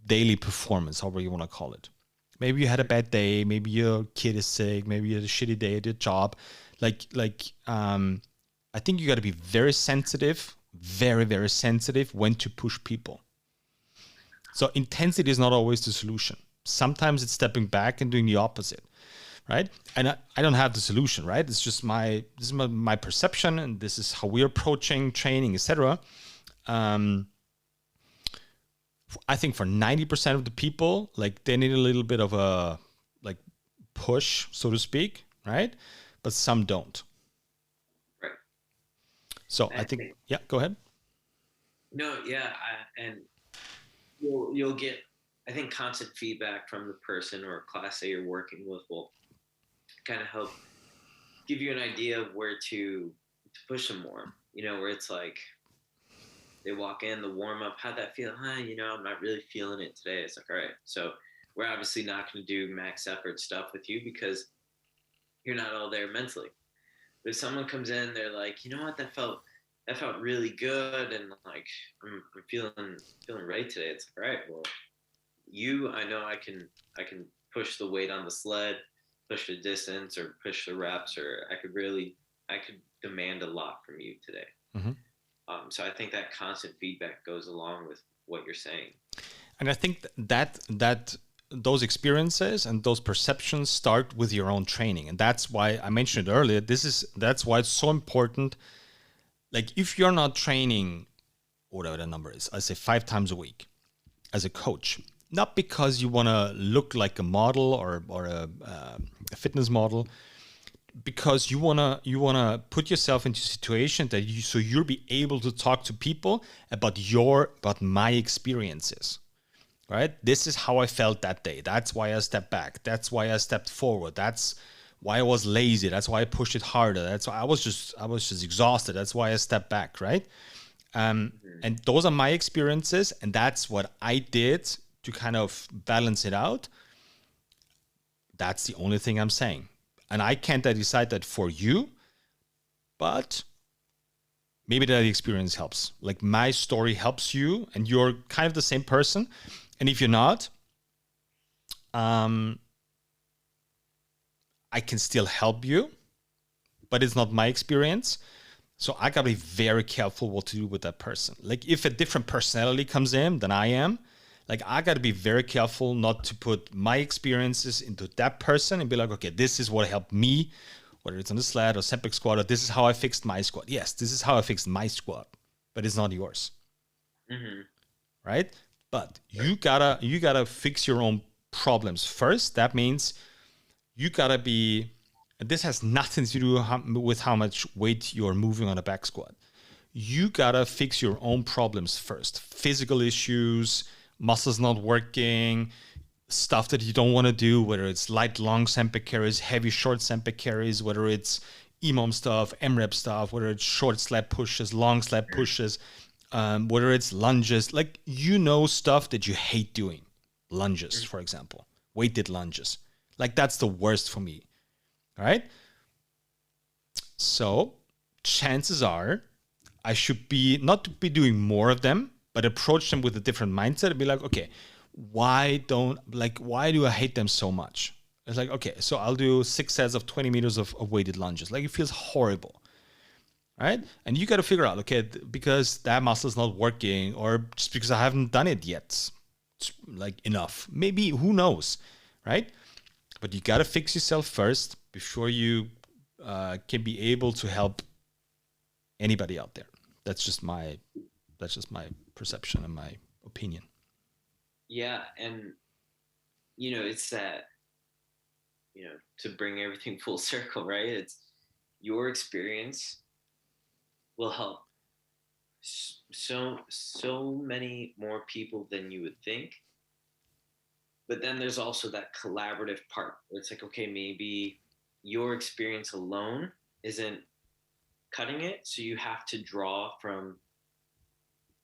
daily performance, however you want to call it. Maybe you had a bad day. Maybe your kid is sick. Maybe you had a shitty day at your job. I think you got to be very sensitive, very, very sensitive when to push people. So intensity is not always the solution. Sometimes it's stepping back and doing the opposite, right? And I don't have the solution, right? It's just my perception, and this is how we're approaching training, etc. I think for 90% of the people, like they need a little bit of a like push, so to speak, right? But some don't. Right. So I think, yeah, go ahead. No, yeah, and you'll get, I think, constant feedback from the person or class that you're working with will kind of help give you an idea of where to to push them more. Where it's like they walk in the warm up, how'd that feel? I'm not really feeling it today. It's like, all right, so we're obviously not going to do max effort stuff with you because you're not all there mentally. But if someone comes in, they're like, you know what, that felt really good, and like I'm feeling right today. It's like, all right, well, I know I can push the weight on the sled, push the distance, or push the reps, or I could demand a lot from you today. Mm-hmm. So I think that constant feedback goes along with what you're saying. And I think that those experiences and those perceptions start with your own training, and that's why I mentioned it earlier. That's why it's so important. Like if you're not training, whatever the number is, I say 5 times a week as a coach, not because you want to look like a model or a fitness model, because you wanna put yourself into a situation that you'll be able to talk to people about my experiences. Right? This is how I felt that day. That's why I stepped back. That's why I stepped forward. That's why I was lazy. That's why I pushed it harder. That's why I was just exhausted. That's why I stepped back. Right? And those are my experiences, and that's what I did to kind of balance it out. That's the only thing I'm saying. And I can't decide that for you, but maybe that experience helps. Like my story helps you, and you're kind of the same person. And if you're not, I can still help you, but it's not my experience. So I gotta be very careful what to do with that person. Like if a different personality comes in than I am, like I gotta be very careful not to put my experiences into that person and be like, okay, this is what helped me, whether it's on the sled or setback squat, or this is how I fixed my squat. Yes, this is how I fixed my squat, but it's not yours. Mm-hmm. Right? But you gotta fix your own problems first. That means you gotta be. And this has nothing to do with how much weight you're moving on a back squat. You gotta fix your own problems first. Physical issues, muscles not working, stuff that you don't want to do, whether it's light long Sempe carries, heavy short Sempe carries, whether it's EMOM stuff, MREP stuff, whether it's short sled pushes, long sled pushes, whether it's lunges, like stuff that you hate doing. Lunges, for example, weighted lunges. Like that's the worst for me. All right. So chances are I should be not be doing more of them, but approach them with a different mindset and be like, okay, why do I hate them so much? It's like, okay, so I'll do 6 sets of 20 meters of weighted lunges. Like it feels horrible. Right? And you got to figure out, okay, because that muscle is not working, or just because I haven't done it yet, like enough. Maybe, who knows, right? But you got to fix yourself first before you can be able to help anybody out there. That's just my perception and my opinion. Yeah, and it's that to bring everything full circle, right? It's your experience will help so many more people than you would think. But then there's also that collaborative part where it's like, okay, maybe your experience alone isn't cutting it, so you have to draw from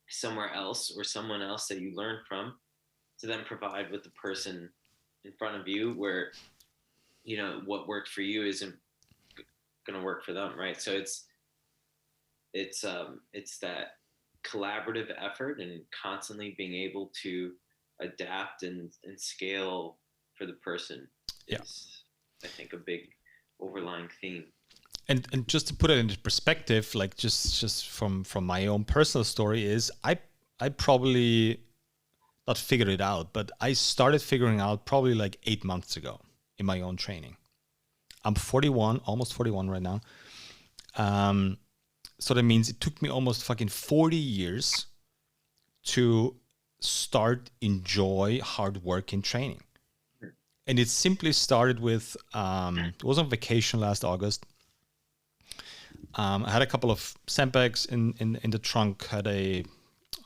somewhere else or someone else that you learn from to then provide with the person in front of you, where what worked for you isn't going to work for them, right? So it's that collaborative effort and constantly being able to adapt and scale for the person is, I think, a big overlying theme. And just to put it into perspective, like just from my own personal story, is I probably not figured it out, but I started figuring out probably like 8 months ago in my own training. I'm 41, almost 41 right now. So that means it took me almost fucking 40 years to start enjoy hard work in training. And it simply started with, I was on vacation last August. I had a couple of sandbags in the trunk, had a,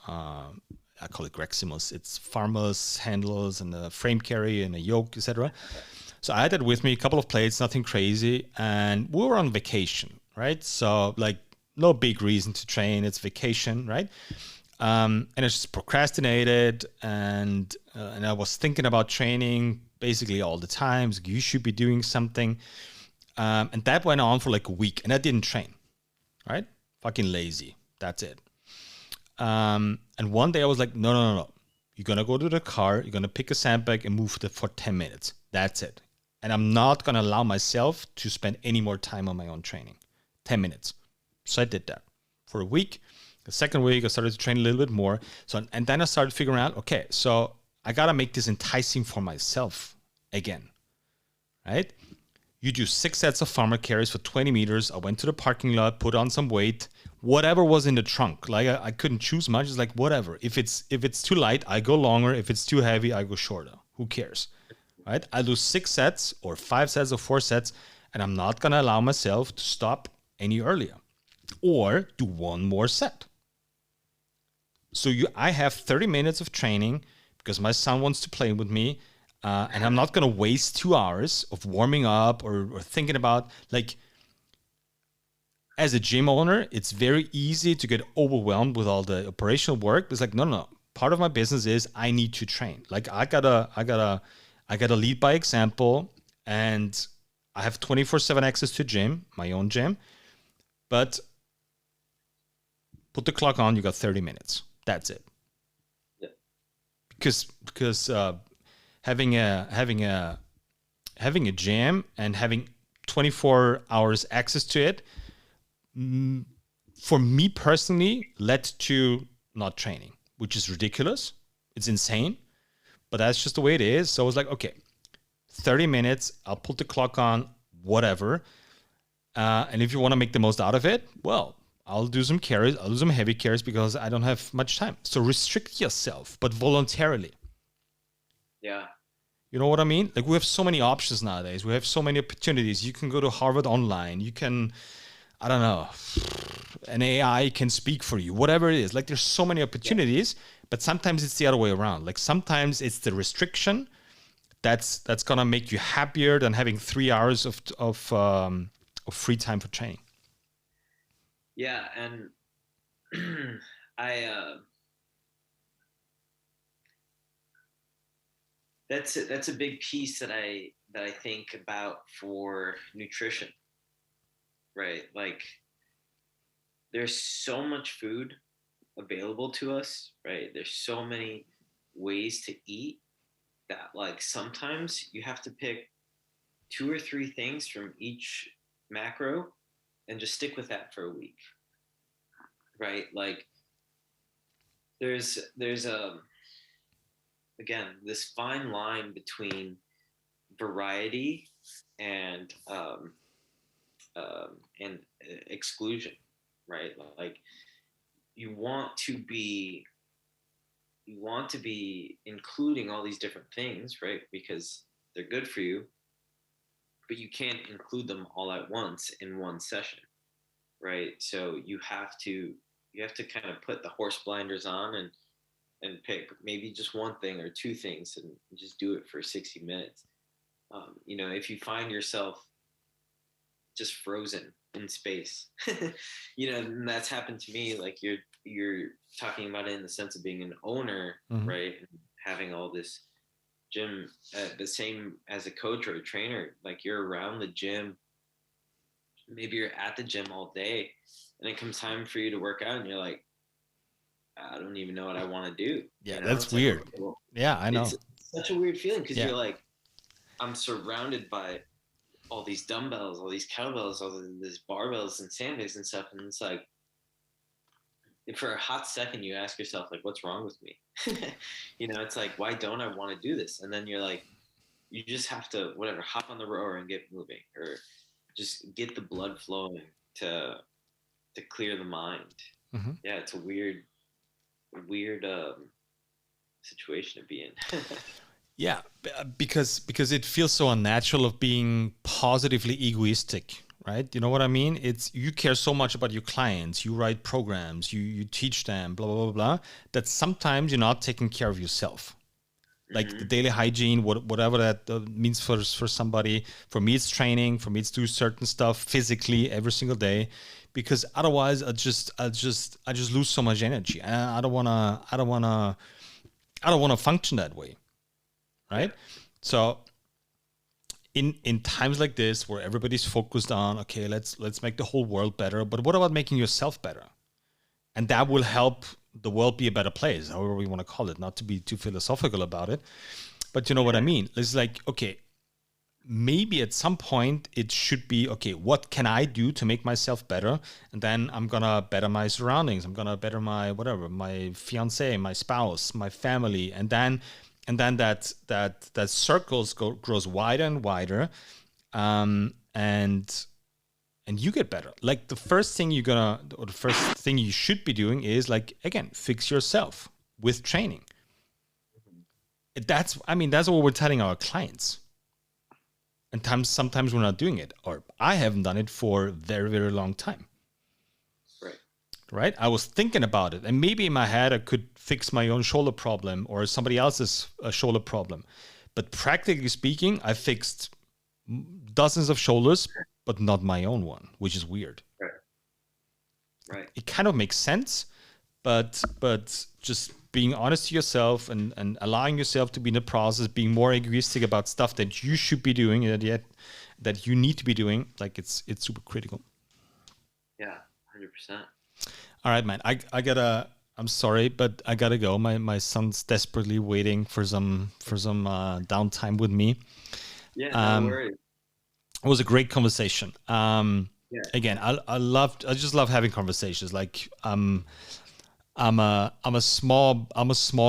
I call it Greximus. It's farmers, handles, and a frame carry and a yoke, etc. So I had that with me, a couple of plates, nothing crazy. And we were on vacation, right? So like no big reason to train. It's vacation, right? And I just procrastinated, and I was thinking about training basically all the time. Like, you should be doing something. And that went on for like a week, and I didn't train, right? Fucking lazy. That's it. And one day I was like, no. You're going to go to the car, you're going to pick a sandbag and move it for 10 minutes. That's it. And I'm not going to allow myself to spend any more time on my own training. 10 minutes. So I did that for a week. The second week, I started to train a little bit more. And then I started figuring out, okay, so I got to make this enticing for myself again, right? You do 6 sets of farmer carries for 20 meters. I went to the parking lot, put on some weight, whatever was in the trunk. Like I couldn't choose much. It's like, whatever. If it's too light, I go longer. If it's too heavy, I go shorter. Who cares, right? I do 6 sets or 5 sets or 4 sets, and I'm not going to allow myself to stop any earlier or do one more set. So I have 30 minutes of training because my son wants to play with me. And I'm not going to waste 2 hours of warming up or thinking about, like, as a gym owner, it's very easy to get overwhelmed with all the operational work. It's like, no. Part of my business is I need to train. Like I gotta lead by example, and I have 24/7 access to gym, my own gym, but put the clock on, you got 30 minutes. That's it. Yeah. Because having a gym and having 24 hours access to it, for me personally, led to not training, which is ridiculous. It's insane, but that's just the way it is. So I was like, okay, 30 minutes, I'll put the clock on, whatever. And if you want to make the most out of it, well, I'll do some carries, I'll do some heavy carries because I don't have much time. So restrict yourself, but voluntarily. Yeah. You know what I mean? Like, we have so many options nowadays. We have so many opportunities. You can go to Harvard online. You can, I don't know, an AI can speak for you, whatever it is. Like, there's so many opportunities, but sometimes it's the other way around. Like, sometimes it's the restriction that's going to make you happier than having 3 hours of free time for training. Yeah. And that's a big piece that I think about for nutrition, right? Like, there's so much food available to us, right? There's so many ways to eat that, like, sometimes you have to pick 2 or 3 things from each macro and just stick with that for a week, right? Like, there's again, this fine line between variety and exclusion, right? Like, you want to be including all these different things, right? Because they're good for you, but you can't include them all at once in one session, right? So you have to kind of put the horse blinders on and pick maybe just one thing or 2 things and just do it for 60 minutes. If you find yourself just frozen in space, and that's happened to me. Like, you're talking about it in the sense of being an owner, mm-hmm. right? And having all this gym, the same as a coach or a trainer. Like, you're around the gym, maybe you're at the gym all day, and it comes time for you to work out, and you're like, I don't even know what I want to do. Yeah, that's weird. Like, well, yeah, I know. It's such a weird feeling because you're like, I'm surrounded by all these dumbbells, all these kettlebells, all these barbells and sandbags and stuff, and it's like, for a hot second, you ask yourself, like, what's wrong with me? It's like, why don't I want to do this? And then you're like, you just have to, whatever, hop on the rower and get moving, or just get the blood flowing to clear the mind. Mm-hmm. Yeah, it's a weird situation to be in. Yeah, because it feels so unnatural of being positively egoistic, right? You know what I mean? It's, you care so much about your clients, you write programs, you teach them, blah, blah, blah, blah, that sometimes you're not taking care of yourself. like the daily hygiene, whatever that means for somebody. For me, it's training. For me, it's do certain stuff physically every single day, because otherwise, I just lose so much energy. And I don't wanna function that way, right? So in times like this where everybody's focused on, okay, let's make the whole world better, but what about making yourself better? And that will help the world be a better place, however we want to call it, not to be too philosophical about it, but you know what I mean. It's like, okay, maybe at some point it should be, okay, what can I do to make myself better? And then I'm gonna better my surroundings, I'm gonna better my whatever, my fiance, my spouse, my family, and then that circles grows wider and wider, and you get better. Like the first thing the first thing you should be doing is, like, again, fix yourself with training. That's what we're telling our clients. And sometimes we're not doing it, or I haven't done it for a very, very long time. Right? I was thinking about it, and maybe in my head I could fix my own shoulder problem or somebody else's shoulder problem. But practically speaking, I fixed dozens of shoulders, but not my own one, which is weird. Right. It kind of makes sense, but just being honest to yourself and allowing yourself to be in the process, being more egoistic about stuff that you should be doing and that you need to be doing, like it's super critical. Yeah, 100%. All right, man. I'm sorry, but I gotta go. My son's desperately waiting for some downtime with me. Yeah, no worries. It was a great conversation. Again, I just love having conversations. Like I'm a small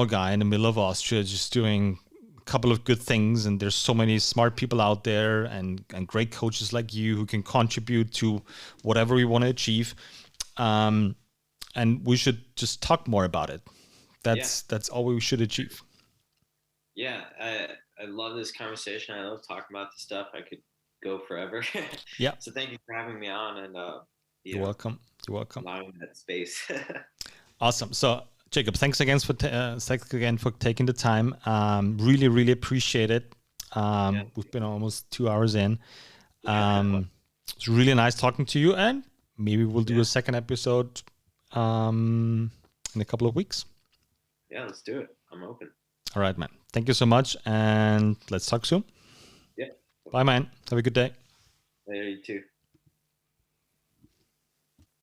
guy in the middle of Austria, just doing a couple of good things, and there's so many smart people out there and great coaches like you who can contribute to whatever we want to achieve. And we should just talk more about it. That's all we should achieve. Yeah, I love this conversation. I love talking about this stuff. I could go forever. Yeah. So thank you for having me on, and you're welcome. You're welcome. Allowing that space. Awesome. So Jacob, thanks again for taking the time. Really, really appreciate it. We've been almost 2 hours in. It's really nice talking to you, and maybe we'll do a second episode in a couple of weeks. Yeah, let's do it. I'm open. All right, man. Thank you so much, and let's talk soon. Yeah. Bye, man. Have a good day. Later, you too.